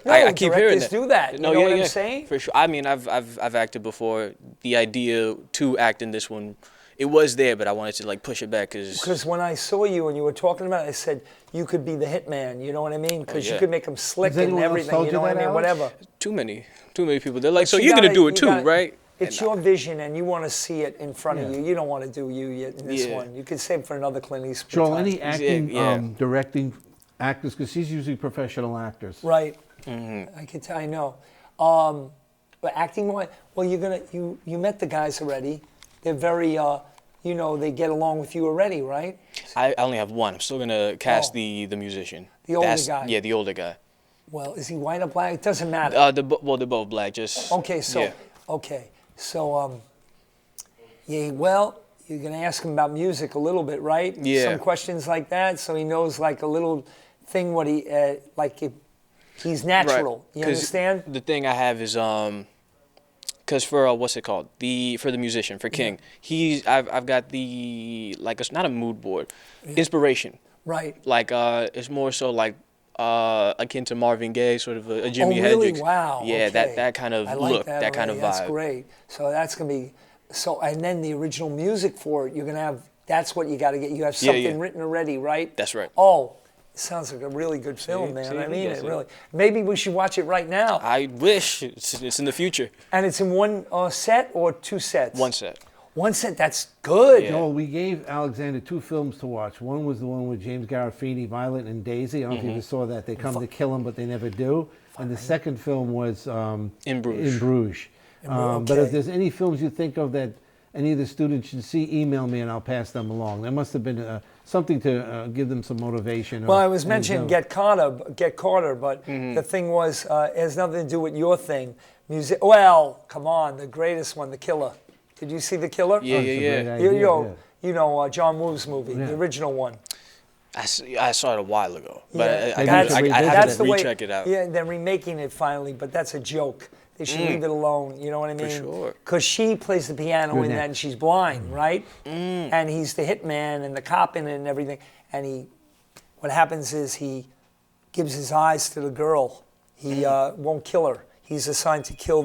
I keep hearing that. Do that. No, you know what I'm saying? For sure. I mean, I've acted before. The idea to act in this one, it was there, but I wanted to like push it back because when I saw you and you were talking about it, I said you could be the hitman. You know what I mean? Because you could make him slick and everything. You know what I mean? Whatever. Too many people. They're like, so you're gonna do it too, right? It's your vision, and you want to see it in front of you. You don't want to do you yet in this one. You can save for another Clint Eastwood. Joel, any acting, directing actors, because he's usually professional actors. Right. I can tell. I know. But acting, well, you met the guys already. They're very. They get along with you already, right? I only have one. I'm still gonna cast the musician. The older guy. Yeah, the older guy. Well, is he white or black? It doesn't matter. They're both black. Just okay. So you're going to ask him about music a little bit, right? Yeah. Some questions like that, so he knows like a little thing what he like. He's natural. Right. You understand? The thing I have is because for what's it called, for the musician, for King, I've got the, like, it's not a mood board, inspiration. Right. Like it's more so like akin to Marvin Gaye, sort of a Jimi really? Hendrix. Wow. Yeah, Okay. that kind of I like look, that kind of already. vibe. That's great. So that's gonna be and then the original music for it, you're gonna have. That's what you got to get. You have something written already, right? That's right. Oh, it sounds like a really good film, man. see, I mean yes, it really. Maybe we should watch it right now. I wish it's in the future. And it's in one set or two sets? One set. One set. That's good. Yeah. Joel, we gave Alexander 2 films to watch. One was the one with James Gandolfini, Violet and Daisy. I don't know if you ever saw that. They come to kill him, but they never do. And the second film was In Bruges. In Bruges. But if there's any films you think of that any of the students should see, email me and I'll pass them along. There must have been something to give them some motivation. Well, I was mentioning Get Carter, but the thing was, it has nothing to do with your thing. Music. Well, come on, the greatest one, The Killer. Did you see The Killer? Yeah. You know John Woo's movie, the original one. I saw it a while ago, but Yeah. I have to recheck it out. Yeah, they're remaking it finally, but that's a joke. They should leave it alone, you know what I mean? sure. Because she plays the piano in that next. and she's blind, right? And he's the hitman and the cop in it and everything. And what happens is he gives his eyes to the girl. He won't kill her. He's assigned to kill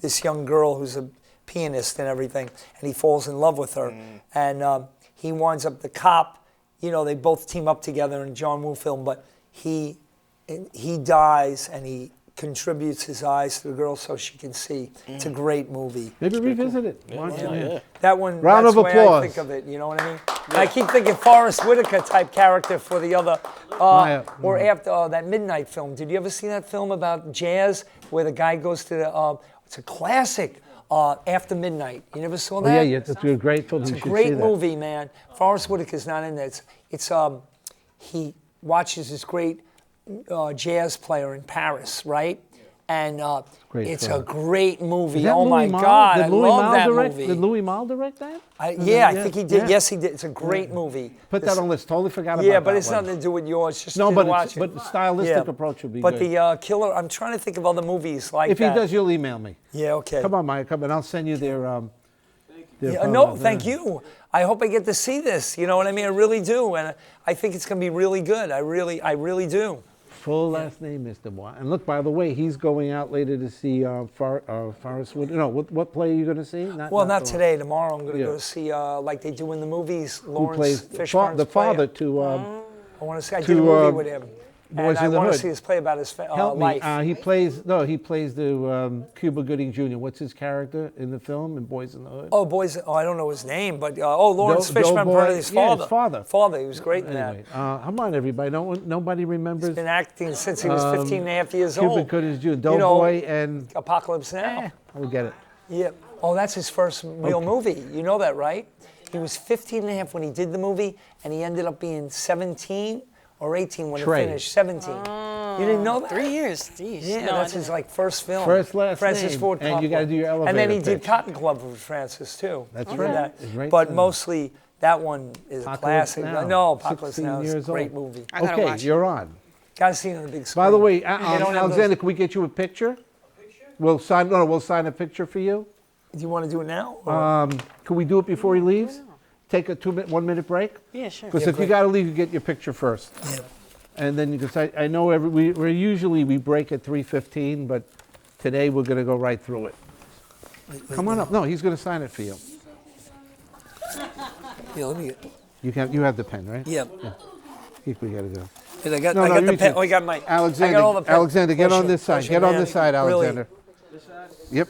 this young girl who's a pianist and everything. And he falls in love with her. And he winds up the cop. You know, they both team up together in a John Woo film, but he dies and he contributes his eyes to the girl so she can see. It's a great movie. Maybe revisit it. Watch it. Yeah. That one, Round that's of the way applause. I think of it, you know what I mean? And I keep thinking Forrest Whitaker type character for the other, or after that Midnight film. Did you ever see that film about jazz where the guy goes to the, it's a classic, After Midnight. You never saw that? Yeah, it's a great film. It's You a should great see that. movie, man. Forrest Whitaker's not in there. He watches this great jazz player in Paris, right? And Great it's film. a great movie. Is that Oh my Louis Malle? God, Did I Louis love Malle that direct, movie. Did Louis Malle direct that? I think he did. Yeah. Yes, he did. It's a great movie. Put that on the list. Totally forgot about Yeah, that but it's one. nothing to do with yours. Just No, to but watch but it. the stylistic approach would be But good. the Killer, I'm trying to think of other movies like If he that. does, you'll email me. Yeah, okay. Come on, Mike. Come on. I'll send you their Yeah, no, thank you. I hope I get to see this. You know what I mean? I really do, and I think it's going to be really good. I really do. Full last name, Mr. Moore. And look, by the way, he's going out later to see Forrest Whitaker. No, what play are you going to see? Not the one- today. Tomorrow I'm going to Yeah. go see, like they do in the movies, Who Lawrence plays Fishburne's the play. father to I want to see. I to, did a movie with him. Boys And in the I want Hood. to see his play about his help me. life. He plays the Cuba Gooding Jr. What's his character in the film in Boys in the Hood? Oh, boys! Oh, I don't know his name, but Lawrence Joe Fishburne Boy- played his yeah, father. his father. Father, he was great in Anyway, that. come on, everybody. Nobody remembers He's been acting since he was 15 and a half years Cuba old. Gooding Jr. You know, Doughboy and Apocalypse Now. we'll get it. Yeah. Oh, that's his first real movie. You know that, right? He was 15 and a half when he did the movie, and he ended up being 17 or 18 when Trey. it finished. 17. You didn't know that? 3 years. Jeez. Yeah, No, I that's his didn't. first film. First, last Francis name. Ford And you Coppola. gotta do your And then elevator he did pitch. Cotton Club with Francis too. That's Remember right. that? It's right But there. mostly that one is a Apocalypse classic. Now. No, Apocalypse 16 Now is a years great old. movie. I gotta Okay, watch it. you're on. Gotta see it on the big screen. By the way, They don't have Alexander, those- can we get you a picture? We'll sign a picture for you. Do you want to do it now? or- Can we do it before he leaves? Take a 1 minute break? Yeah, sure. Because if you got to leave, you get your picture first. Yeah. And then, because I know we break at 3:15, but today we're going to go right through it. Come on up. No, he's going to sign it for you. Yeah, let me get. You have the pen, right? Yeah. I think we got to go. I got, No, I no, got you the pen. too. Oh, I got my. Alexander, I got all the pen. Alexander, get on Pleasure, this side. pleasure, Get on man. this side, Really, Alexander. Yep.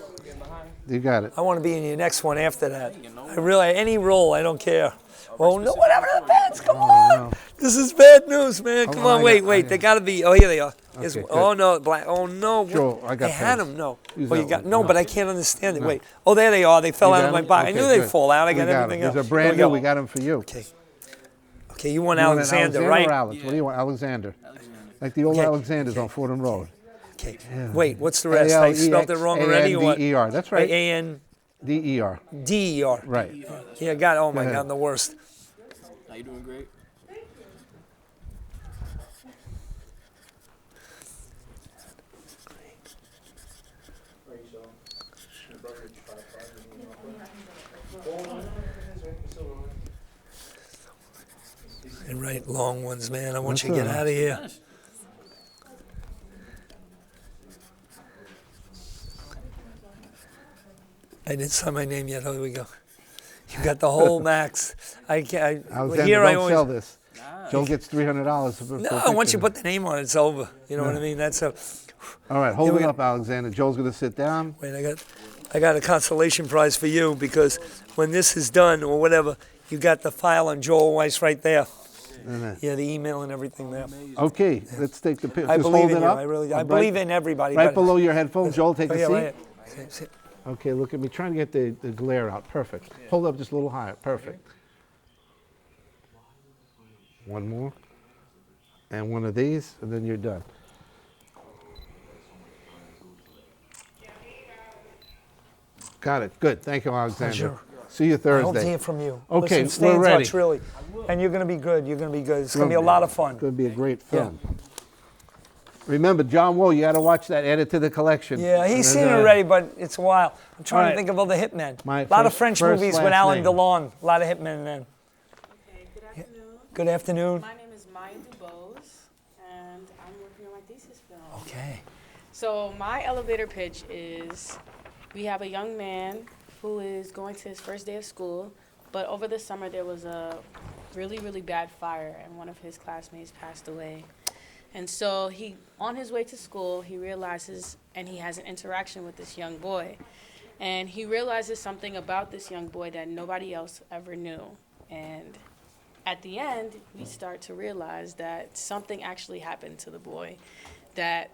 You got it. I want to be in your next one after that. I really, any role, I don't care. Oh no, whatever the pens, come on. no. This is bad news, man. Come on, on, I wait, got- wait. I They got- gotta be. Oh, here they are. Here's- Okay, oh good. no, black. Oh no. Joe, I got They had pens. them. No. Use Oh, you that got one. no, No. but I can't understand it. Wait. Oh, there they are. They fell You out got of my 'em? box. I Okay, knew they'd good. fall out. I We got got 'em. everything There's else. a brand Here new. we We go. got them for you. Okay. Okay, you want You want an Alexander, Alexander right? or Alex? What do you want? Alexander. Like the old Okay. Alexanders on Fordham Road. Okay. Wait, what's the rest? I spelled it wrong already. Or what? A-L-E-X-A-N-D-E-R. That's right. A-N. D-E-R. D-E-R. Right. Yeah, God, oh my ahead. God, I'm the worst. How you doing? Great. They write long ones, man. I want you to get out of here. I didn't sign my name yet. Oh, here we go. You got the whole max. I can't. Alexander, Here I don't always. sell this. Joel gets $300 for No, once you put the name on it, it's over. You know what I mean? That's a. All right, hold Here it we up, Alexander. Joel's going to sit down. Wait, I got a consolation prize for you because when this is done or whatever, you got the file on Joel Weiss right there. Yeah, the email and everything there. Okay, let's take the picture. I Just believe hold in it you. up. I believe in everybody. Right but- below your headphones. Joel, take Oh, a yeah, seat. right here. Okay, look at me. Trying to get the glare out. Perfect. Hold up just a little higher. Perfect. One more. And one of these, and then you're done. Got it. Good. Thank you, Alexander. Sure. See you I hope to Thursday. hear from you. Okay, Listen, stay in we're ready. touch, really. And you're going to be good. You're going to be good. It's going to be a lot of fun. It's going to be a great film. Remember, John Woo, you got to watch that, add it to the collection. Yeah, he's And seen then, it already, but it's a while. I'm trying all right. to think of other hitmen. My A lot of first- French first, movies with last Alain name. Delon. A lot of hitmen then. Okay, good afternoon. Good afternoon. My name is Maya Dubose, and I'm working on my thesis film. Okay. So my elevator pitch is, we have a young man who is going to his first day of school, but over the summer there was a really, really bad fire, and one of his classmates passed away. And so he, on his way to school, he realizes, and he has an interaction with this young boy. And he realizes something about this young boy that nobody else ever knew. And at the end, we start to realize that something actually happened to the boy that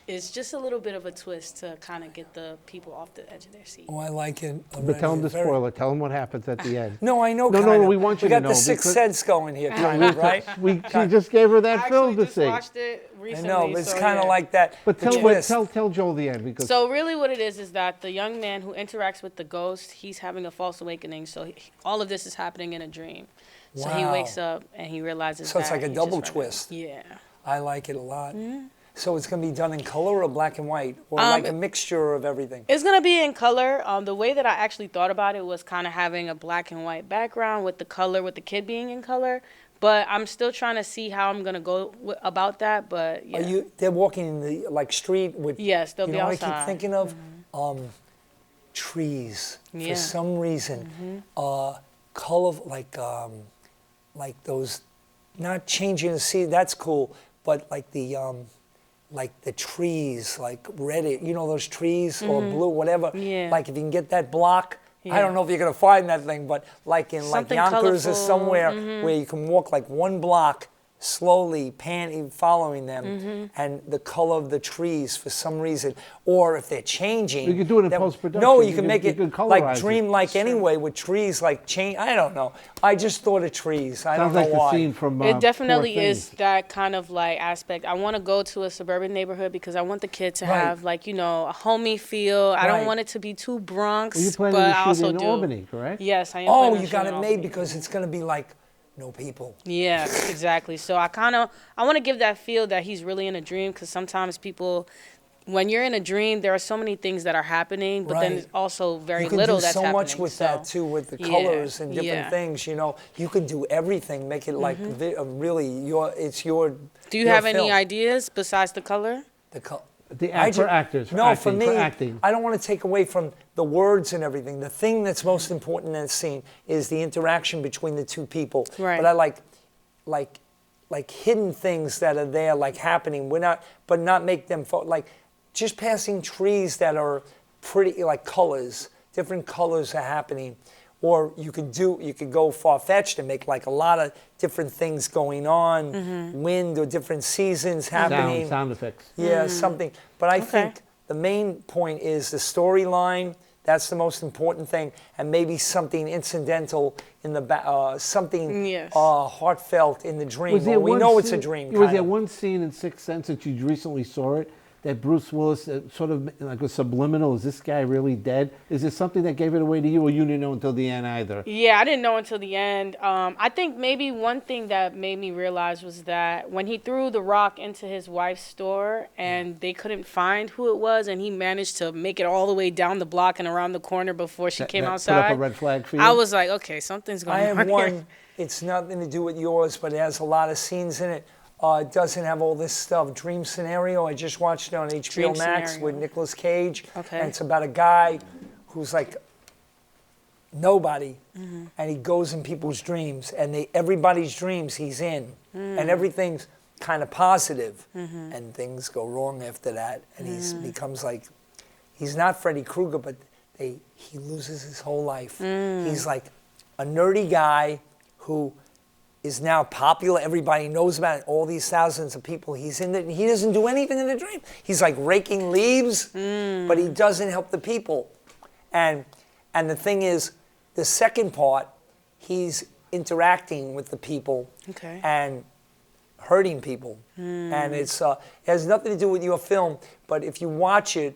is just a little bit of a twist to kind of get the people off the edge of their seat. Oh, I like it. But tell him the Very- spoiler. Tell him what happens at the end. No, I know. No, kinda. we want you We to got know the Sixth because- Sense going here, kind of, right? She just gave her that I film actually to just see. watched it I recently. know, but it's so kind of yeah. like that. But the tell, twist. tell Joel the end because So really what it is that the young man who interacts with the ghost, he's having a false awakening. So all of this is happening in a dream. So he Wow. wakes up and he realizes So it's that like a he double just read it. twist. Yeah. I like it a lot. Mm-hmm. So it's going to be done in color or black and white, or like a mixture of everything. It's going to be in color. The way that I actually thought about it was kind of having a black and white background with the color, with the kid being in color. But I'm still trying to see how I'm going to go about that. But yeah. They're walking in the like street with. Yes, they'll you be know what I outside. keep thinking of? Trees. Yeah. For some reason, color like those, not changing the sea. That's cool, but like the trees, like red. You know those trees or blue, whatever. Yeah. Like if you can get that block. I Yeah. don't know if you're gonna find that thing, but like in Something like Yonkers or colorful, somewhere where you can walk like one block slowly following them and the color of the trees for some reason, or if they're changing. You can do it in that- post-production. No, You you can- can make you it can colorize like it. dreamlike anyway with trees like change. I don't know. I just thought of trees. I sounds don't like know why. the scene from It definitely Poor is Things. that kind of like aspect. I want to go to a suburban neighborhood because I want the kid to Right. have like, you know, a homey feel. I Right. don't want it to be too Bronx, Well, you're planning but to I shoot also in do. Albany, correct? Yes, I am. Oh, planning on you got shooting it in made Albany. because it's gonna be like no people. Yeah, exactly. So I want to give that feel that he's really in a dream because sometimes people, when you're in a dream, there are so many things that are happening, but then Right. there's also very You can little do that's so happening. much with so, that too, with the yeah, colors and different yeah. things. You know, you can do everything. Make it like really it's your. Do you your have any film. ideas besides the color? The color. For actors. For No, acting, for me, for acting. I don't want to take away from the words and everything. The thing that's most important in that scene is the interaction between the two people. Right. But I like hidden things that are there, like happening. But not make them like just passing trees that are pretty, like colors. Different colors are happening. Or you could go far-fetched and make like a lot of different things going on, wind or different seasons happening. Sound effects. Yeah, something. But I think the main point is the storyline. That's the most important thing, and maybe something incidental in the something Yes. heartfelt in the dream. Was there we one know it's a scene- dream. Was kind there of. one scene in Sixth Sense that you recently saw it that Bruce Willis sort of like a subliminal? Is this guy really dead? Is it something that gave it away to you, or you didn't know until the end either? Yeah, I didn't know until the end. I think maybe one thing that made me realize was that when he threw the rock into his wife's store and they couldn't find who it was, and he managed to make it all the way down the block and around the corner before she came outside. Put up a red flag for you? I was like, okay, something's going on I have here. one. It's nothing to do with yours, but it has a lot of scenes in it. It doesn't have all this stuff. Dream Scenario. I just watched it on HBO Dream Max Scenario. with Nicolas Cage. Okay. And it's about a guy who's like nobody, and he goes in people's dreams, and everybody's dreams he's in, and everything's kind of positive, and things go wrong after that, and he becomes like, he's not Freddy Krueger, but he loses his whole life. He's like a nerdy guy who is now popular. Everybody knows about it. All these thousands of people. He's in it, and he doesn't do anything in the dream. He's like raking leaves, but he doesn't help the people. And the thing is, the second part, he's interacting with the people and hurting people. And it has nothing to do with your film, but if you watch it,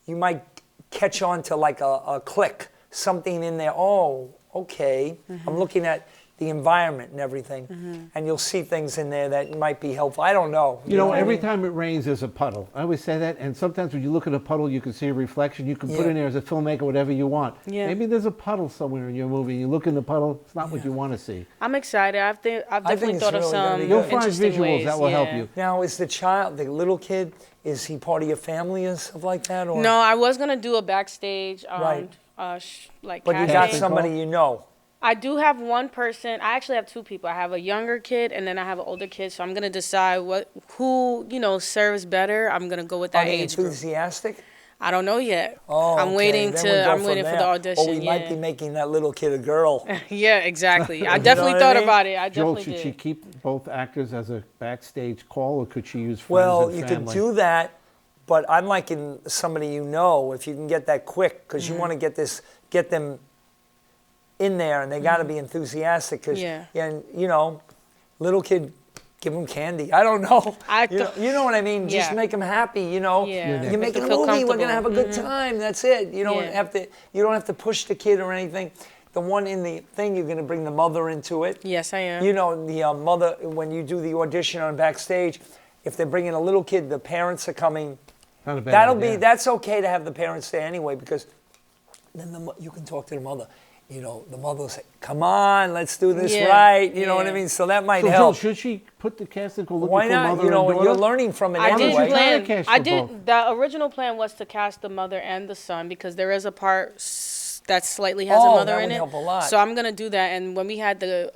you might catch on to like a click, something in there. Oh, okay. I'm looking at the environment and everything, and you'll see things in there that might be helpful. I don't know. You know, every time it rains, there's a puddle. I always say that, and sometimes when you look at a puddle, you can see a reflection. You can put in there as a filmmaker whatever you want. Yeah. Maybe there's a puddle somewhere in your movie. You look in the puddle, it's not what you want to see. I'm excited. I've definitely it's thought of really gonna some be You'll good. find interesting visuals ways. that will help you. Now, is the child, the little kid, is he part of your family and stuff like that? Or? No, I was gonna do a backstage, Right. like But you got casting. somebody you know. I do have one person. I actually have two people. I have a younger kid and then I have an older kid. So I'm gonna decide who serves better. I'm gonna go with that Are they age group. enthusiastic? I don't know yet. Oh, I'm okay. waiting Then to. we go I'm from waiting for there. the audition. Or we might yeah. be making that little kid a girl. Yeah, exactly. I definitely what I thought mean? about it. I Joel, definitely should did. she keep both actors as a backstage call, or could she use friends Well, and you family? could do that, but I'm liking somebody you know if you can get that quick, because you want to get them in there, and they got to be enthusiastic. Cause, Yeah. and little kid, give them candy. I don't know. You know what I mean? Just Yeah. make them happy. Yeah. You're making a Feel movie. We're gonna have a comfortable. good time. That's it. You don't Yeah. have to. You don't have to push the kid or anything. The one in the thing, you're gonna bring the mother into it. Yes, I am. The mother, when you do the audition on backstage, if they're bringing a little kid, the parents are coming. Not a bad idea. That's okay to have the parents there anyway, because then you can talk to the mother. The mother will say, "Come on, let's do this Yeah, right." You know what I yeah. mean? So that might So, Joel, help. should she put the cast and go looking Why for not? mother and daughter? You're learning from it I don't did you anyway. try to plan. cast I for both? did. The original plan was to cast the mother and the son because there is a part that slightly has a Oh, mother that in would it. help a lot. So I'm gonna do that. And when we had the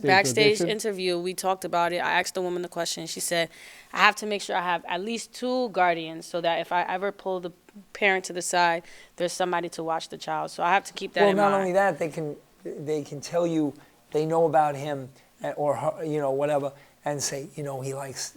backstage audition? interview, we talked about it. I asked the woman the question. She said, "I have to make sure I have at least 2 guardians so that if I ever pull the parent to the side, there's somebody to watch the child." So I have to keep that Well, in not mind. only that, they can tell you they know about him or her, whatever, and say, he likes,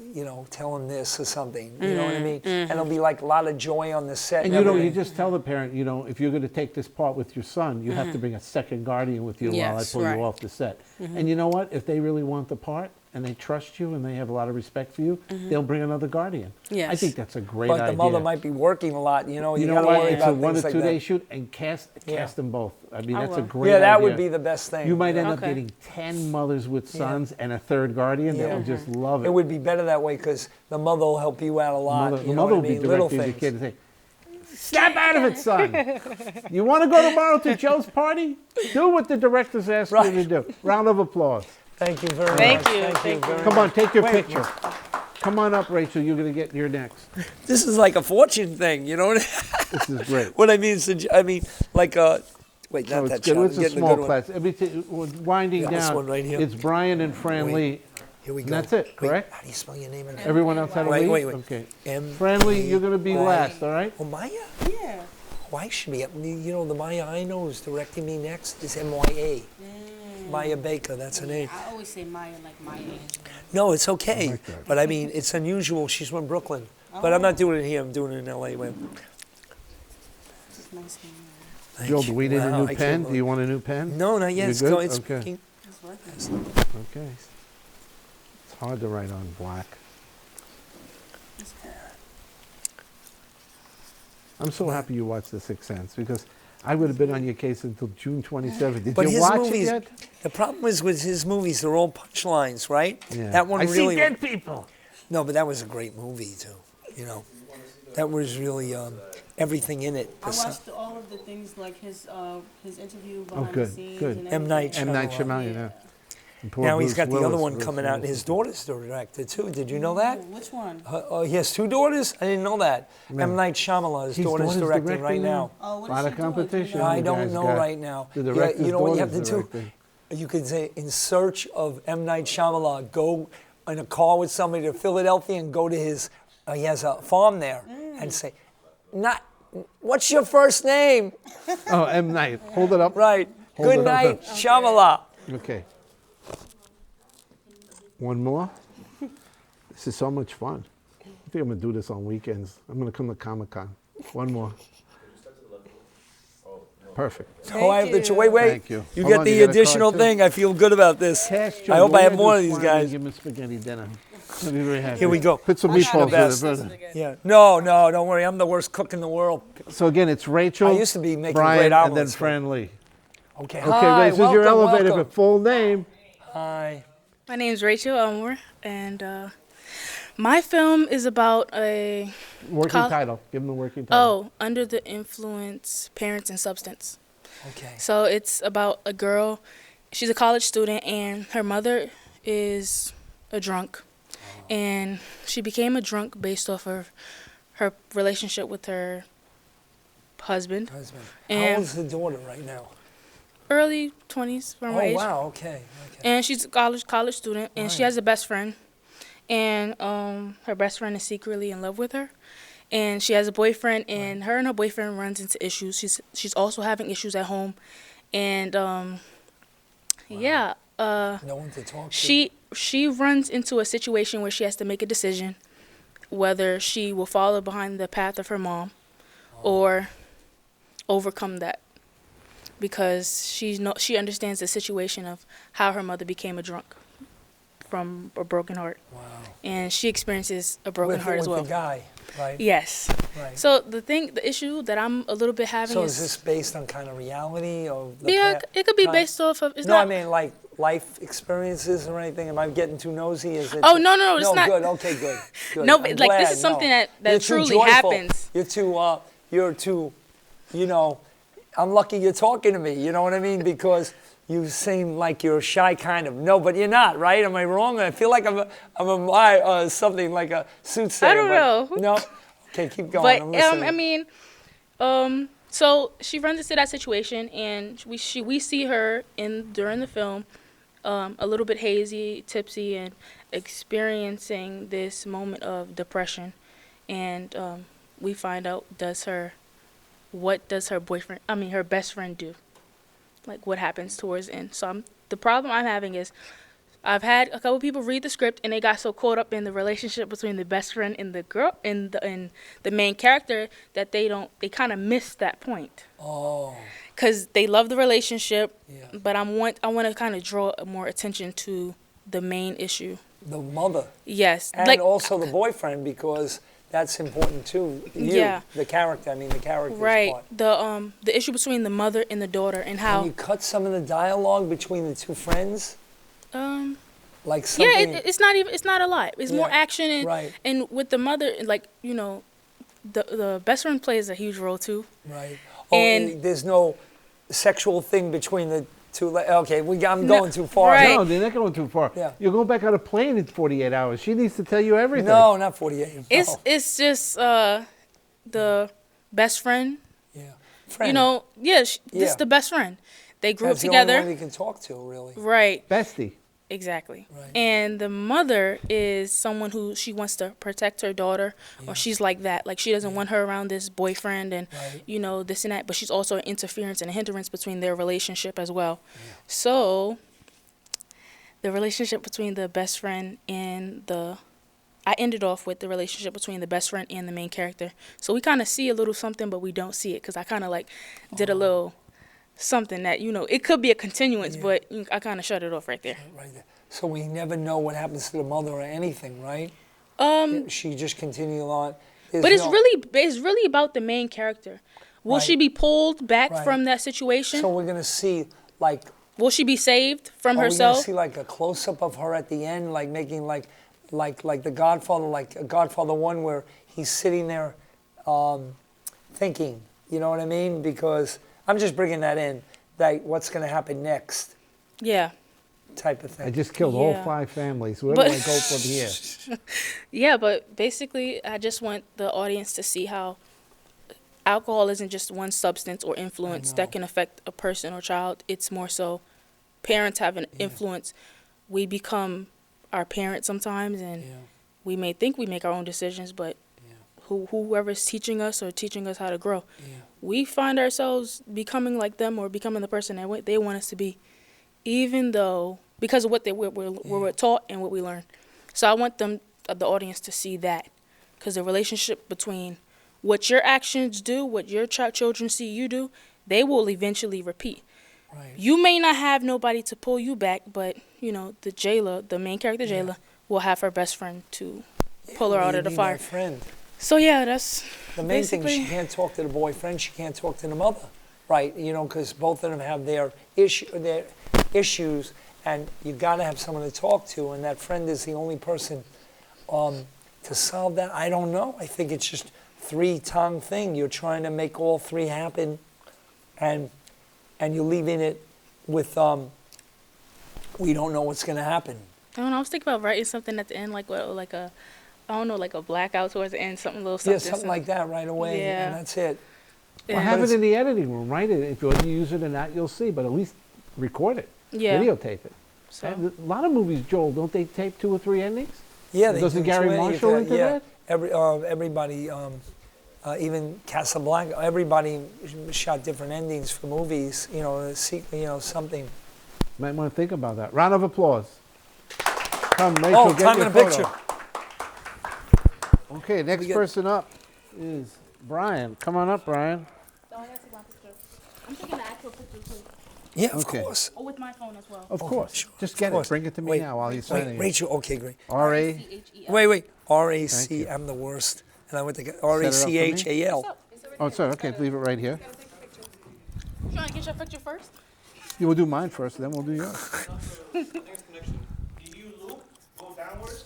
tell him this or something. You know what I mean? And there'll be like a lot of joy on the set. And everything. you just tell the parent, if you're going to take this part with your son, you have to bring a second guardian with you while I Yes, pull right. you off the set. And you know what? If they really want the part and they trust you and they have a lot of respect for you, they'll bring another guardian. I Yes. think that's a great But idea. the mother might be working a lot. You You got know to what? worry It's a about 1 to things 2 like day that. shoot and cast them both. I mean, I that's a will. great Yeah, that idea. would be the best thing. You might end up Okay. getting 10 mothers with sons and a third guardian that Yeah. would just love it. It would be better that way because the mother will help you out a lot. The you know mother what would I be mean? Little directing the things. kid and say, "Snap out of it, son. You want to go tomorrow to Joe's party? Do what the director's asked you to do." Round of applause. Thank you very much. Thank you, Thank thank very you. Come much. on, take your Wait. picture. Come on up, Rachel. You're going to get your next. This is like a fortune thing, you know what This is great. what I mean? Like a. Wait, No, not it's that good. shot. It's I'm a getting small good one. class. We're winding Yeah, this down. one right here. It's Brian and Fran Wait. Lee. Here we And go. that's it, Wait, correct? how do you spell your name? Everyone else had a Wait, lead? wait, wait. Okay. M. Fran Lee, you're going to be Y. last, all right? Oh, Maya? Yeah. Why should be? The Maya I know who's directing me next is MYA. Maya Baker, that's her name. I always say Maya like Maya. No, it's okay. like that. But I mean, it's unusual. She's from Brooklyn. But I'm not doing it here. I'm doing it in LA. Nice name. Thank Joel, you. do we need Wow, a I new can't pen? Do believe- you want a new pen? No, not yet. You It's good? going. It's Okay. working. It's working. Okay. It's hard to write on black. I'm so happy you watched The Sixth Sense because I would have been on your case until June 27th. Did But you his watch movies, it yet? the problem is with his movies, they're all punchlines, right? Yeah. That one I really. see dead people. No, but that was a great movie too. You know, that was really everything in it. I watched all of the things like his interview Oh, behind the good, scenes good. and M. Night M. Night Shyamalan. Shyamalan, yeah. And poor Now he's Bruce got the other Willis, one Bruce coming out. Willis. His daughter's directed too. Did you know that? Which one? He has two daughters? I didn't know that. Yeah. M. Night Shyamalan, his His daughter's daughter's directing right now. Oh, what A lot is of she doing? competition. I you don't guys know got. right now. The Yeah, director's you know what you have to daughter's do? directing. You could say, in search of M. Night Shyamalan, go in a car with somebody to Philadelphia and go to his, he has a farm there, and say, what's your first name? Oh, M. Night. Hold it up. Right. Hold it Good up. night, Shyamalan. Okay. One more. This is so much fun. I think I'm going to do this on weekends. I'm going to come to Comic-Con. One more. Perfect. Oh, I have to wait. Thank you. You Hold get on, the you got a additional card, too? thing. I feel good about this. Cash, I hope Joe, I have go more of ahead these and smile and guys. Give him spaghetti dinner. I'll be very happy. Here we go. Put some Wish you the meatballs best. with it, brother. Yeah. No, don't worry. I'm the worst cook in the world. So again, it's Rachel, I used to be making Brian, great and then omelets. Fran Lee. Okay. Okay, Hi, this is your welcome, elevator, welcome. but full name. Hi. My name's Rachel Elmore, and my film is about a Working title. Give him the working title. Under the Influence, Parents and Substance. Okay. So it's about a girl. She's a college student, and her mother is a drunk, and she became a drunk based off of her relationship with her husband. How And old is the daughter right now? early 20s from her age. Oh, wow. Okay. And she's a college student, and she has a best friend, and her best friend is secretly in love with her, and she has a boyfriend, and her boyfriend runs into issues. She's also having issues at home, and No one to talk to. she runs into a situation where she has to make a decision whether she will follow behind the path of her mom or overcome that, because she understands the situation of how her mother became a drunk from a broken heart. Wow. And she experiences a broken heart as well. With the guy, right? Yes. Right. So the issue that I'm a little bit having So is is this based on kind of reality of the yeah, it could be kind- based off of. It's No, not, I mean like life experiences or anything. Am I getting too nosy? Is it? Oh, no, it's not. Good. Okay, good. Good. No, I'm but, like, this glad. is something No. that You're too truly joyful. happens. You're too, you know. I'm lucky you're talking to me. You know what I mean? Because you seem like you're shy, kind of. No, but you're not, right? Am I wrong? I feel like I'm something like a soothsayer. I don't know. No. Okay, keep going. I'm But listening. I mean, so she runs into that situation, and we see her during the film, a little bit hazy, tipsy, and experiencing this moment of depression, and we find out what does her best friend do? Like, what happens towards the end? So the problem I'm having is I've had a couple people read the script, and they got so caught up in the relationship between the best friend and the girl and the main character that they kind of miss that point. Oh. Because they love the relationship, Yeah. but I want to kind of draw more attention to the main issue. The mother. Yes, And also the boyfriend, because that's important too. Yeah. The character. The character's right. part. The issue between the mother and the daughter, and how Can you cut some of the dialogue between the two friends? Like something. yeah, it's not a lot. It's more Yeah, action, and right. and with the mother, like, the best friend plays a huge role too. Right. Oh, And- there's no sexual thing between the two. Okay, I'm going too far. right. No, they're not going too far. Yeah. You're going back on a plane in 48 hours. She needs to tell you everything. No, not 48. No. It's just the best friend. Yeah. Friend. This Yeah. is the best friend. They grew That's up the together. only one you can talk to, really. Right. Bestie. Exactly. Right. And the mother is someone who she wants to protect her daughter, or she's like that. Like, she doesn't want her around this boyfriend and, Right. this and that. But she's also an interference and a hindrance between their relationship as well. So, the relationship between the best friend and I ended off with the relationship between the best friend and the main character. So we kind of see a little something, but we don't see it, because I kind of did a little something that, it could be a continuance, but I kind of shut it off right there. Right there. So we never know what happens to the mother or anything, right? She just continue on. But it's really about the main character. Will she be pulled back from that situation? So we're gonna see like. Will she be saved from Are herself? we gonna see like a close up of her at the end, like making like the Godfather, like Godfather 1, where he's sitting there, thinking. You know what I mean? Because I'm just bringing that in. That what's gonna happen next? Yeah. Type of thing. I just killed all 5 families. Where do I go from here? Yeah, but basically, I just want the audience to see how alcohol isn't just one substance or influence that can affect a person or child. It's more so parents have an influence. We become our parents sometimes, and we may think we make our own decisions, but whoever's teaching us or teaching us how to grow, we find ourselves becoming like them or becoming the person that they want us to be, even though because of what we're taught and what we learn. So I want the audience to see that, because the relationship between what your actions do, what your children see you do, they will eventually repeat. Right. You may not have nobody to pull you back, but the jailer, the main character jailer, will have her best friend to pull her out of the fire. Friend. So that's the main thing. She can't talk to the boyfriend. She can't talk to the mother, right? Because both of them have their issues, and you got to have someone to talk to, and that friend is the only person to solve that. I don't know. I think it's just 3-tongue thing. You're trying to make all 3 happen, and you're leaving it with we don't know what's going to happen. I was thinking about writing something at the end, like a blackout towards the end, something like that right away, and that's it. Well, have it in the editing room, write it. If you use it or not, you'll see, but at least record it, videotape it. So. A lot of movies, Joel, don't they tape 2 or 3 endings? Yeah, doesn't Gary Marshall into that? Everybody, even Casablanca, everybody shot different endings for movies. Something. Might want to think about that. Round of applause. Come, Rachel, get time your in a photo. picture. Okay, next person up is Brian. Come on up, Brian. I'm taking the actual picture too. Yeah, of course. Or with my phone as well. Of course. Sure. Just get it. Bring it to me now while he's signing it. Rachel, okay, great. R-A. Wait. R-A-C, I'm the worst. And I went to R-A-C-H-A-L. Oh, sorry. Okay, leave it right here. You want to get your picture first? You will do mine first, then we'll do yours. Do you loop? Go downwards?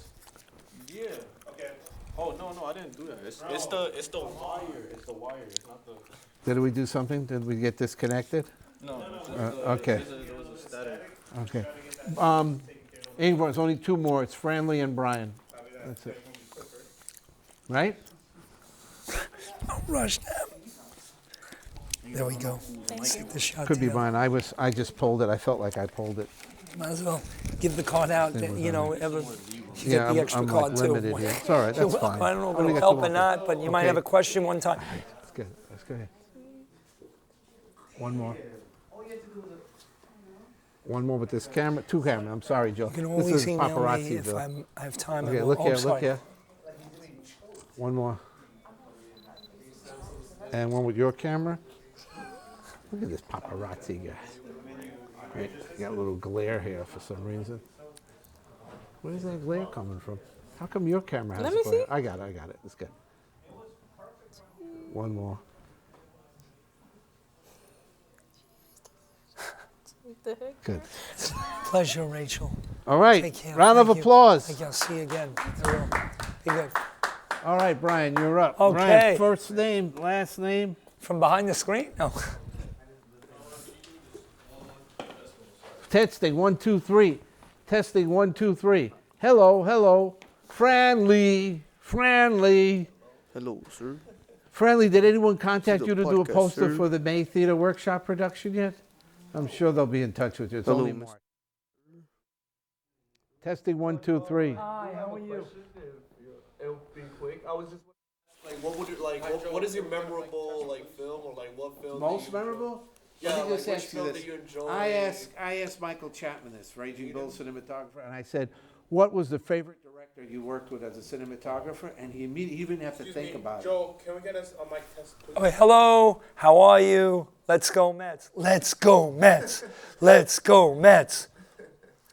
Yeah. Okay. Oh no, I didn't do that. It's the wire. It's the wire. It's not the. Did we do something? Did we get disconnected? No. Okay. There was a static. Okay. Ingvar, it's only 2 more. It's Franley and Brian. That's it. Right? Don't rush them. There we go. Take the shot Could be together. mine. I just pulled it. I felt like I pulled it. Might as well give the card out. Get the extra I'm card like too. limited here. It's all right. That's fine. I don't know if it'll help or not, but you might have a question one time. Let's go ahead. One more. One more with this camera. 2 cameras. I'm sorry, Joe. You can This always is email paparazzi, me if Joe. I have time. Okay, look here. One more. And one with your camera. Look at this paparazzi guy. Right. You got a little glare here for some reason. Where's that glare coming from? How come your camera has Let me glare? see. I got it. It's good. One more. Good. Pleasure, Rachel. All right. Take care. Round of Thank you. applause. Thank you. I'll see you again. I will. Be good. All right, Brian, you're up. Okay. Brian, first name, last name. From behind the screen? No. Testing 1, 2, 3. Testing 1, 2, 3. Hello. Franley. Hello, sir. Franley, did anyone contact you to do a podcast, poster sir. for the May Theater Workshop production yet? I'm sure they'll be in touch with you. It's Hello, only March. Testing 1, 2, 3. Hi, how are you? It'll be quick. I was just like, what would it like? What is your memorable film or what film? Most memorable? Yeah, Let me just which ask you film this. do you enjoy? I asked Michael Chapman this, Raging Bull cinematographer, and I said, what was the favorite director you worked with as a cinematographer? And he didn't have to think about it. Joe, can we get us a mic test, please? Okay, hello. How are you? Let's go Mets. Let's go Mets. Let's go Mets.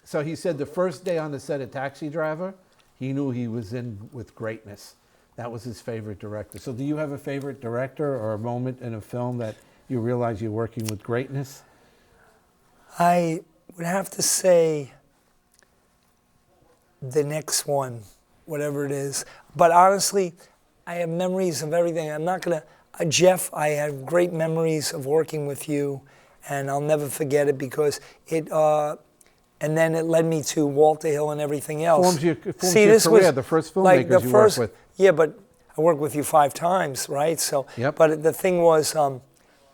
So he said the first day on the set of Taxi Driver, he knew he was in with greatness. that was his favorite director. So do you have a favorite director or a moment in a film that you realize you're working with greatness? I would have to say the next one, whatever it is. But honestly, I have memories of everything. I'm not going to, Jeff, I have great memories of working with you, and I'll never forget it because it, and then it led me to Walter Hill and everything else. Forms your career, the first filmmakers you worked with. Yeah, but I worked with you 5 times, right? So, Yep. But the thing was,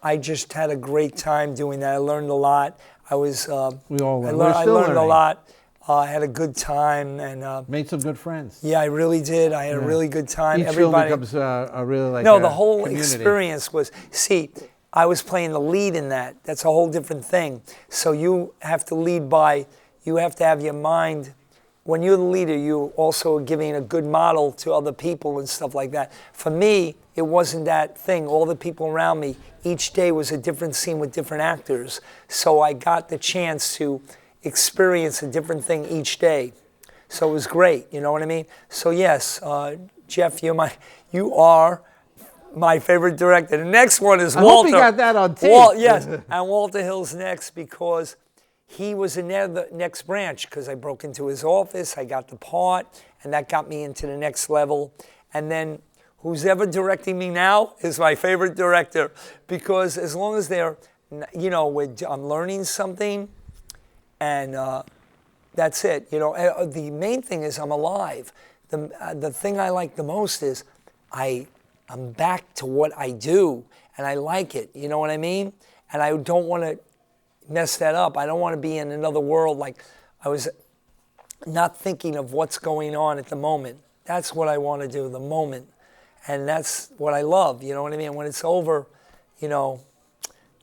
I just had a great time doing that. I learned a lot. I was, We all learned. I learned a lot. I had a good time and made some good friends. Yeah, I really did. I had a really good time. Each Everybody film becomes a really like no, a the whole community. experience was. See, I was playing the lead in that. That's a whole different thing. So you have to lead by. You have to have your mind. When you're the leader, you also are giving a good model to other people and stuff like that. For me, it wasn't that thing. All the people around me, each day was a different scene with different actors. So I got the chance to experience a different thing each day. So it was great, you know what I mean? So yes, Jeff, you are my favorite director. The next one is Walter. I hope he got that on tape. Yes, and Walter Hill's next because he was in the next branch because I broke into his office, I got the part, and that got me into the next level. And then who's ever directing me now is my favorite director because as long as they're, you know, I'm learning something, and that's it. You know, the main thing is I'm alive. The thing I like the most is I'm back to what I do, and I like it. You know what I mean? And I don't want to mess that up. I don't want to be in another world like I was not thinking of what's going on at the moment. That's what I want to do, the moment. And that's what I love. You know what I mean? When it's over, you know,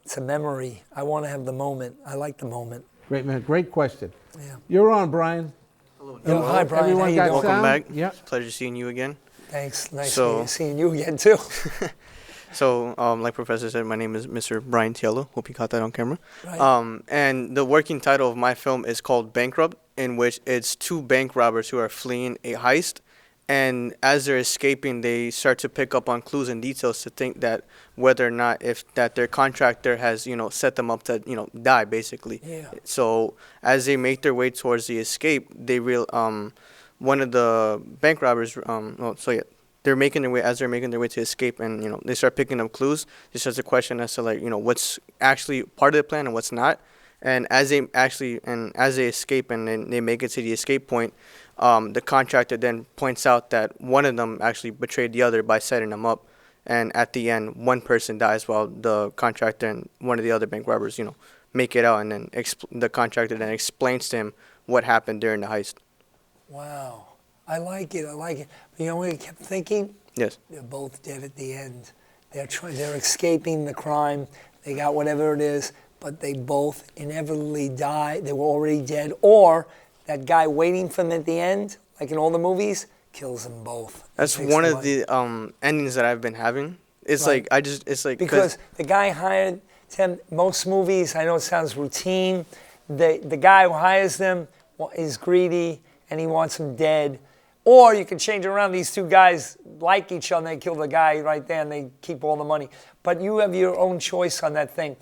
it's a memory. I want to have the moment. I like the moment. Great man, great question. Yeah. You're on, Brian. Hello. Hi, Brian. Everyone How you got doing? sound? Welcome back. Yeah. Pleasure seeing you again. Thanks. Nice So- seeing you again, too. So, like Professor said, my name is Mr. Brian Tiello. Hope you caught that on camera. Right. And the working title of my film is called Bankrupt, in which it's 2 bank robbers who are fleeing a heist. And as they're escaping, they start to pick up on clues and details to think that whether or not that their contractor has, you know, set them up to, you know, die, basically. Yeah. So as they make their way towards the escape, they one of the bank robbers, they're making their way to escape, and you know they start picking up clues. Just as a question as to like, you know, what's actually part of the plan and what's not. And as they escape and then they make it to the escape point, the contractor then points out that one of them actually betrayed the other by setting them up. And at the end, one person dies while the contractor and one of the other bank robbers, you know, make it out. And then the contractor then explains to him what happened during the heist. Wow. I like it. But you know what I kept thinking? Yes. They're both dead at the end. They're escaping the crime. They got whatever it is, but they both inevitably die. They were already dead. Or that guy waiting for them at the end, like in all the movies, kills them both. That's one of the endings that I've been having. It's Right. like it's like because the guy hired them. Most movies, I know it sounds routine. The guy who hires them is greedy and he wants them dead. Or you can change it around. These 2 guys like each other. They kill the guy right there and they keep all the money. But you have your own choice on that thing.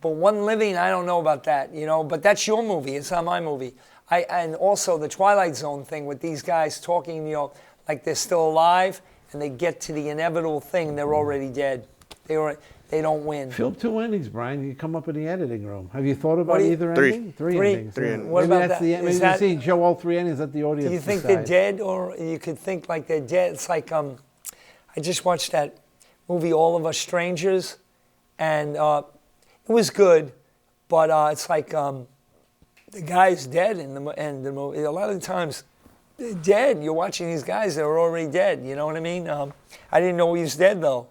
But One Living, I don't know about that, you know. But that's your movie. It's not my movie. And also the Twilight Zone thing with these guys talking, you know, like they're still alive, and they get to the inevitable thing, and they're already dead. They don't win. Film 2 endings, Brian. You come up in the editing room. Have you thought about either 3. ending? 3 Three. endings. 3 yeah. endings. What Maybe about that's that? the Is maybe that- you see show all 3 endings. Let the audience Do you think decide. they're dead, or you could think like they're dead? It's like I just watched that movie All of Us Strangers, and it was good, but it's like the guy's dead in the end. The movie. A lot of the times, they're dead. You're watching these guys that are already dead. You know what I mean? I didn't know he was dead though.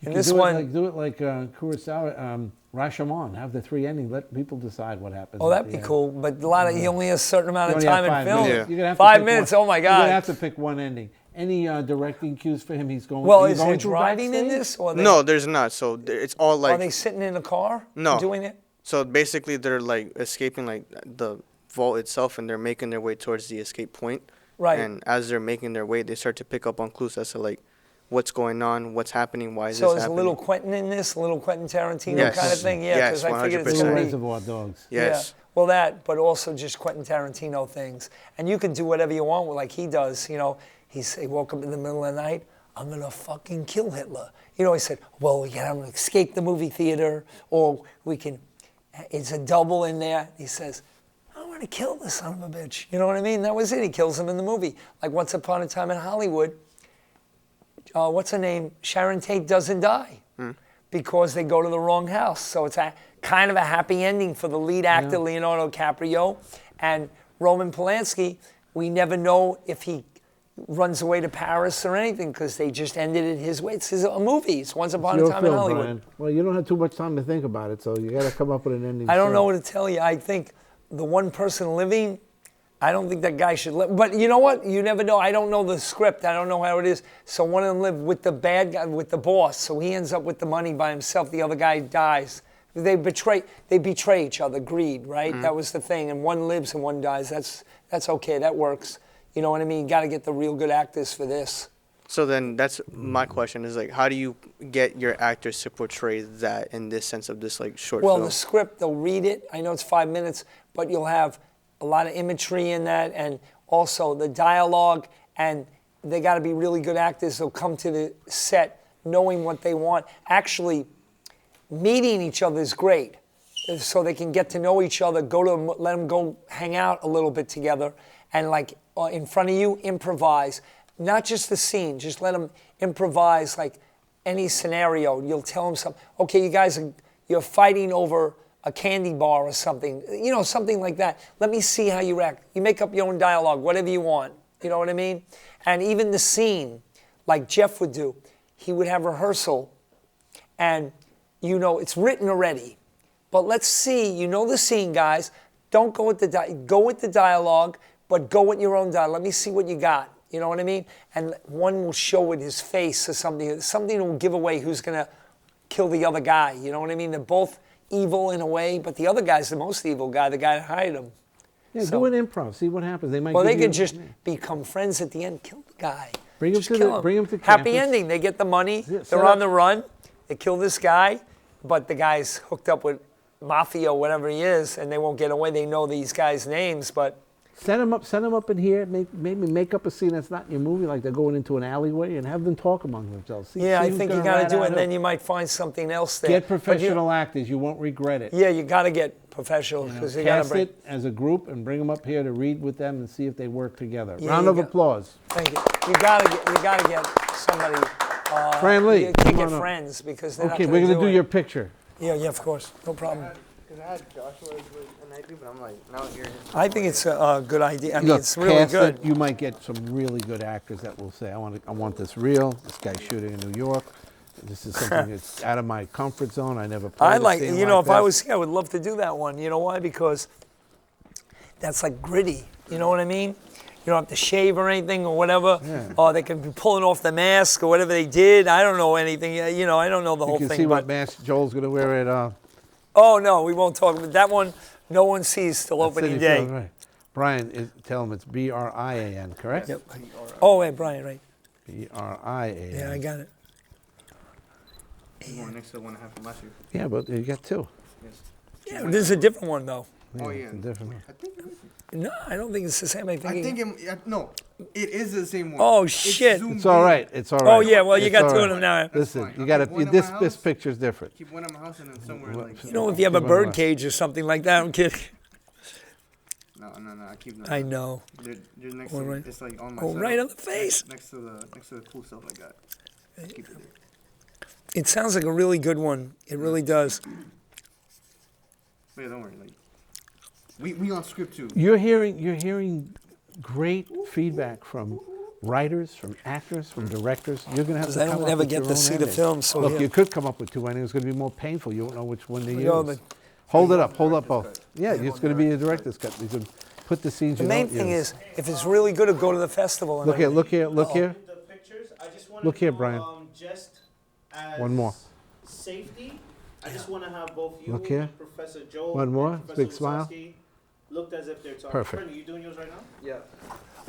You And can this do one, it like Kurosawa, Rashomon. Have the 3 endings. Let people decide what happens. oh, at that'd the be end. cool. But a lot of you only have a certain amount You of only have time in 5 film. minutes. You're gonna have to 5 pick minutes. one. Oh my You're gonna God. have to pick one ending. Any directing cues for him? He's going. Well, are you is going there through driving in backstage? this, or No, there's not. So it's all like are they sitting in a car? No. Doing it. So basically, they're like escaping like the vault itself, and they're making their way towards the escape point. Right. And as they're making their way, they start to pick up on clues as to like what's going on, what's happening, why is So this there's a happening. little Quentin in this, a little Quentin Tarantino Yes. kind of thing? Yeah, Yes, because I figured it's 100%. going to be... Reservoir Dogs. Yes. Yeah. Well, that, but also just Quentin Tarantino things. And you can do whatever you want, like he does. You know, he woke up in the middle of the night, I'm going to fucking kill Hitler. You know, he said, well, we can escape the movie theater, or we can, it's a double in there. He says, I want to kill this son of a bitch. You know what I mean? That was it. He kills him in the movie. Like Once Upon a Time in Hollywood, what's her name? Sharon Tate doesn't die because they go to the wrong house. So it's a kind of a happy ending for the lead actor, Leonardo DiCaprio, and Roman Polanski. We never know if he runs away to Paris or anything because they just ended it his way. It's a movie. It's Once Upon a Time in Hollywood. Brian. Well, you don't have too much time to think about it, so you got to come up with an ending. I don't soon. know what to tell you. I think the one person living, I don't think that guy should live. But you know what? You never know. I don't know the script. I don't know how it is. So one of them lived with the bad guy, with the boss. So he ends up with the money by himself. The other guy dies. They betray each other. Greed, right? That was the thing. And one lives and one dies. That's okay. That works. You know what I mean? You got to get the real good actors for this. So then that's my question is like, how do you get your actors to portray that in this sense of this like short Well, film? the script, they'll read it. I know it's 5 minutes, but you'll have a lot of imagery in that, and also the dialogue, and they got to be really good actors. They'll come to the set knowing what they want. Actually, meeting each other is great, so they can get to know each other, let them go hang out a little bit together, and like in front of you, improvise. Not just the scene, just let them improvise like any scenario. You'll tell them something. Okay, you guys, you're fighting over a candy bar or something. You know, something like that. Let me see how you react. You make up your own dialogue, whatever you want. You know what I mean? And even the scene, like Jeff would do, he would have rehearsal, and you know it's written already. But let's see, you know the scene, guys. Don't go with the dialogue, but go with your own dialogue. Let me see what you got. You know what I mean? And one will show with his face or something. Something will give away who's going to kill the other guy. You know what I mean? They're both evil in a way, but the other guy's the most evil guy, the guy that hired him. Yeah, do an improv. See what happens. They might. Well, give they you- could just become friends at the end. Kill the guy. Bring him Just to kill the- him. bring him to Happy campus. ending. They get the money. Yeah, set They're on up- the run. They kill this guy, but the guy's hooked up with mafia or whatever he is, and they won't get away. They know these guys' names, but Set them up in here. Maybe make up a scene that's not in your movie, like they're going into an alleyway, and have them talk among themselves. See yeah, I who's think you gonna got to rat do it, out and who. then you might find something else there. Get But you- professional actors. You won't regret it. Yeah, you got to get professional because you got to Cast bring. it as a group and bring them up here to read with them and see if they work together. Yeah, Round you of got- applause. Thank you. You got to get somebody. Fran Lee, You come can't get on up. friends because they're Okay, not we're going to gonna do your picture. Yeah, of course, no problem. Because I had Joshua and I do, but I'm like, now you're... I think it's a good idea. I mean, Look, it's really cast good. it. You might get some really good actors that will say, I want this real. This guy's shooting in New York. This is something that's out of my comfort zone. I never played I a like, scene you know, like if I this." was here, I would love to do that one. You know why? Because that's like gritty. You know what I mean? You don't have to shave or anything or whatever. Yeah. Or they can be pulling off the mask or whatever they did. I don't know anything. You know, I don't know the You whole can thing. see but, what mask Joel's going to wear at oh, no, we won't talk about that one. No one sees till opening City day. Film, right. Brian, tell him it's Brian, correct? Yep. Oh, wait, Brian, right. Brian. Yeah, I got it. Going next to the one I have from last year. Yeah, but you got two. Yes. Yeah, this is a different one, though. Oh, yeah. It's a different one. I think it is. No, I don't think it's the same. I think, no, it is the same one. Oh, shit. It's all right. It's all right. Oh, yeah, well, you It's got all two of right. them now. Listen, fine. you I'll got keep one to. at This my this house. picture's different. Keep one at my house and then somewhere like... You know, if you have a Keep 'em alive. bird cage or something like that, I'm kidding. No, I keep them. I know. They're next All to right. it's like on my Oh, setup. right on the face. Next to the cool stuff I got. Keep it there. It sounds like a really good one. It really does. But yeah, don't worry. Like, we on script too. You're hearing great feedback from writers, from actors, from directors. You're going to have to I come don't up ever with get your to own see the ending. film, so Look, yeah. you could come up with two endings. It's going to be more painful. You won't know which one to use. know, but- Hold it up. Hold up both. Yeah, it's going to be a director's cut. You can put the scenes The you main don't thing use. is, if it's really good, it'll go to the festival. And Look here. everything. Look here. Look here. The pictures, I just want Look to here, do, Brian. Just as One more. safety, I just want to have both you Look here. and Professor Joel One more. and Professor Big smile. Wysocki looked as if they're talking. Perfect. Friend, are you doing yours right now? Yeah.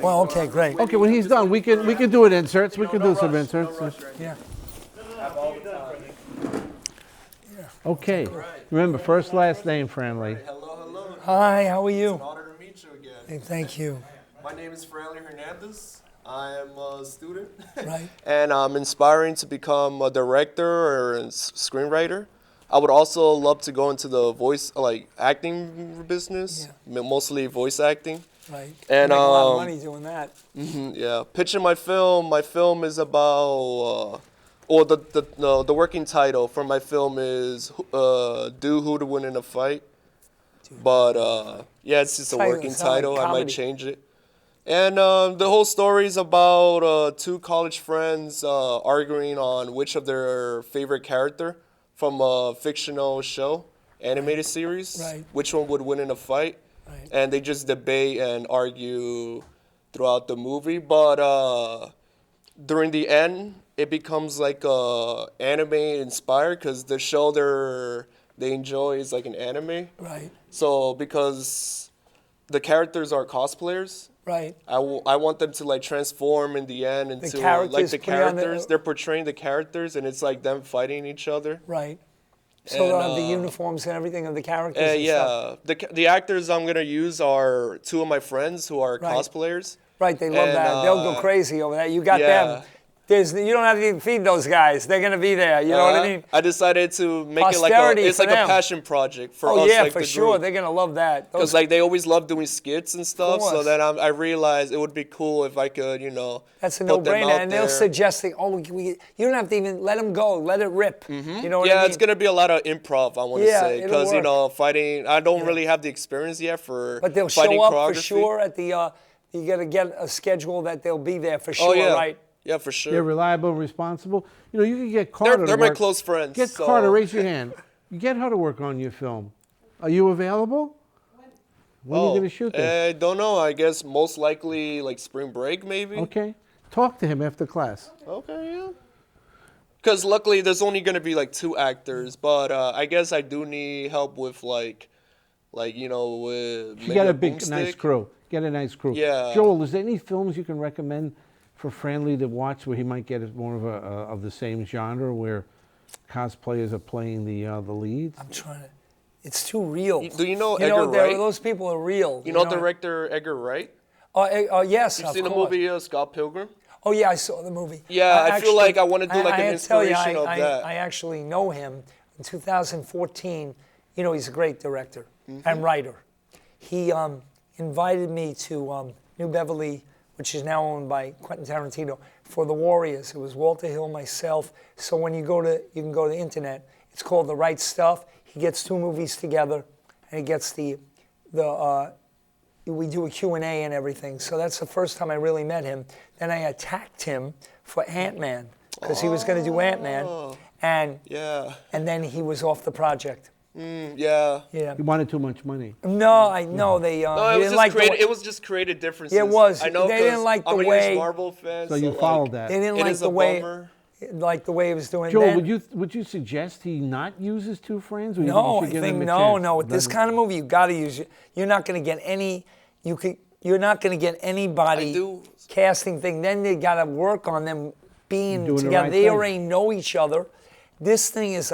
Well, okay, great. Okay, when he's done, we can do it inserts. We can do some inserts. Yeah. Have all the time. Okay. Remember, first, last name, Franley. Hello, hello. Hi, how are It's you? an honor to meet you again. Hey, thank you. My name is Franley Hernandez. I am a student. Right. And I'm inspiring to become a director or a screenwriter. I would also love to go into the voice, like acting business, mostly voice acting. Right. And you make a lot of money doing that. yeah, pitching my film. My film is about, or the working title for my film is "Do Who to Win in a Fight." But yeah, it's just a working title. I might change it. And the whole story is about two college friends arguing on which of their favorite character from a fictional show, animated series, which one would win in a fight. And they just debate and argue throughout the movie. But during the end, it becomes like anime inspired because the show they enjoy is like an anime. Right. So because the characters are cosplayers. Right. I want them to like transform in the end into characters, the characters. They're portraying the characters, and it's like them fighting each other. Right. So they'll have the uniforms and everything of the characters. And yeah, the actors I'm gonna use are two of my friends who are cosplayers. Right. They love that. They'll go crazy over that. You got them. You don't have to even feed those guys. They're gonna be there. You know what I mean? I decided to make it like a passion project for us. Oh yeah, like for the sure. group. They're gonna love that. Because like they always love doing skits and stuff. So then I realized it would be cool if I could, That's a put them no-brainer, out and there. they'll suggest you don't have to even let them go. Let it rip. You know what I mean? It's gonna be a lot of improv. I want to say because fighting. I don't really have the experience yet for. But they'll fighting show up choreography. for sure at the. You gotta get a schedule that they'll be there for sure. Right. Yeah, for sure. They're reliable and responsible. You can get Carter. They're my close friends. Get Carter. Raise your hand. Get her to work on your film. Are you available? When are you going to shoot this? I don't know. I guess most likely like spring break, maybe. Okay. Talk to him after class. Okay, yeah. Because luckily there's only going to be like 2 actors, but I guess I do need help with with You get a nice crew. Get a nice crew. Yeah. Joel, is there any films you can recommend for Franley to watch where he might get more of the same genre where cosplayers are playing the leads? I'm trying to. It's too real. Do you know Edgar Wright? Those people are real. You know director Edgar Wright? Yes, You've seen the movie Scott Pilgrim? Oh yeah, I saw the movie. Yeah, I feel like I want to do like an inspiration of that. I actually know him. In 2014, he's a great director and writer. He invited me to New Beverly, which is now owned by Quentin Tarantino, for The Warriors. It was Walter Hill, myself. So when you can go to the internet. It's called The Right Stuff. He gets 2 movies together, and he gets we do a Q&A and everything. So that's the first time I really met him. Then I attacked him for Ant-Man, because he was going to do Ant-Man, and then he was off the project. Yeah. He wanted too much money. No, I know they. It was just creative differences. Yeah, it was. I know they didn't like the I'm way. a huge Marvel fan. So you followed that. They didn't like the way. Like the way he was doing. Joel, would you suggest he not use his 2 friends? Or No, I think no. With this kind of movie, you got to use it. You're not going to get any. You're not going to get anybody casting thing. Then they got to work on them being together. They already know each other. This thing is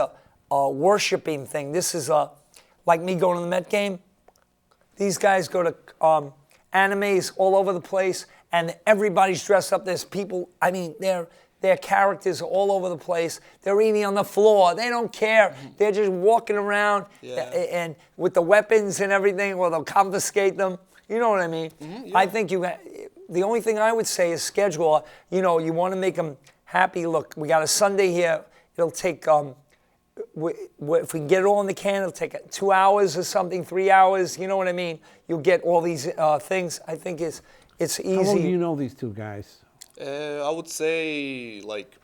a worshiping thing. This is like me going to the Met game. These guys go to animes all over the place, and everybody's dressed up. There's people. I mean, their characters are all over the place. They're eating on the floor. They don't care. They're just walking around and with the weapons and everything, or they'll confiscate them. You know what I mean? I think the only thing I would say is schedule. You want to make them happy. Look, we got a Sunday here. It'll take, if we can get it all in the can, it'll take 2 hours or something, 3 hours. You know what I mean? You'll get all these things. I think it's easy. How long do you know these 2 guys? I would say like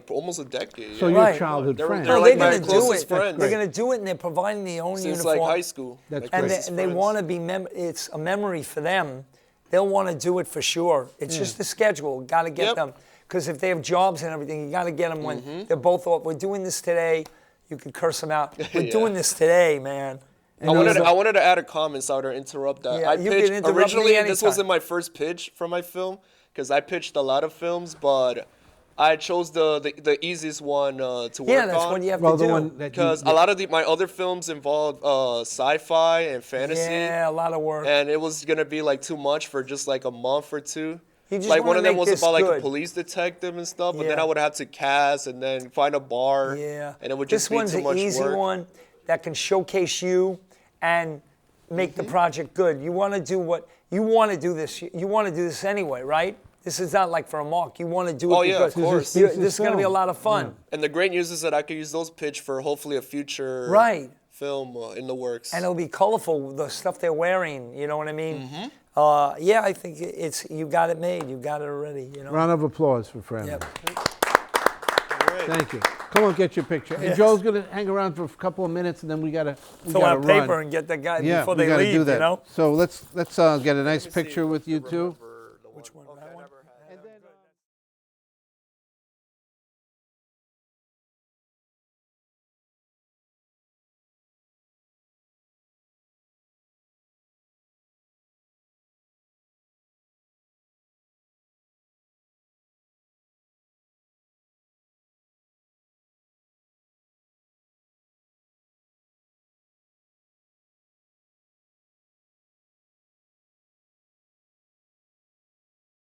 almost a decade. So you're childhood friends. They're like my closest friends. They're going to do it, and they're providing their own uniform. Since like high school. And they want to be. It's a memory for them. They'll want to do it for sure. It's just the schedule. Got to get them, because if they have jobs and everything, you got to get them when they're both off. We're doing this today. You could curse them out. We're doing this today, man. And I wanted to add a comment, so I would interrupt that. Yeah, I you pitched can interrupt me originally. This anytime. wasn't my first pitch for my film because I pitched a lot of films, but I chose the easiest one to work on. Yeah, that's what you have Well, to the do. one that Because a lot of my other films involved sci-fi and fantasy. Yeah, a lot of work. And it was gonna be like too much for just like a month or two. You just Like wanna one of them make was this about like a good. police detective and stuff, but then Yeah. I would have to cast and then find a bar. Yeah. And it would just This be one's too an much easy work. one that can showcase you and make the project good. You want to do what you want to do this. You want to do this anyway, right? This is not like for a mark. You want to do it Oh, yeah, because of course. this is going to be a lot of fun. And the great news is that I could use those pitch for hopefully a future Right. film in the works. And it'll be colorful, the stuff they're wearing. You know what I mean? Yeah, I think you got it made. You got it already. You know. Round of applause for Fran. Yep. Thank you. Come on, get your picture. And Yes. Joel's going to hang around for a couple of minutes, and then we gotta Fill out paper and get the guy yeah, before we they gotta leave. do that. You know. So let's get a nice picture with you two. Which one?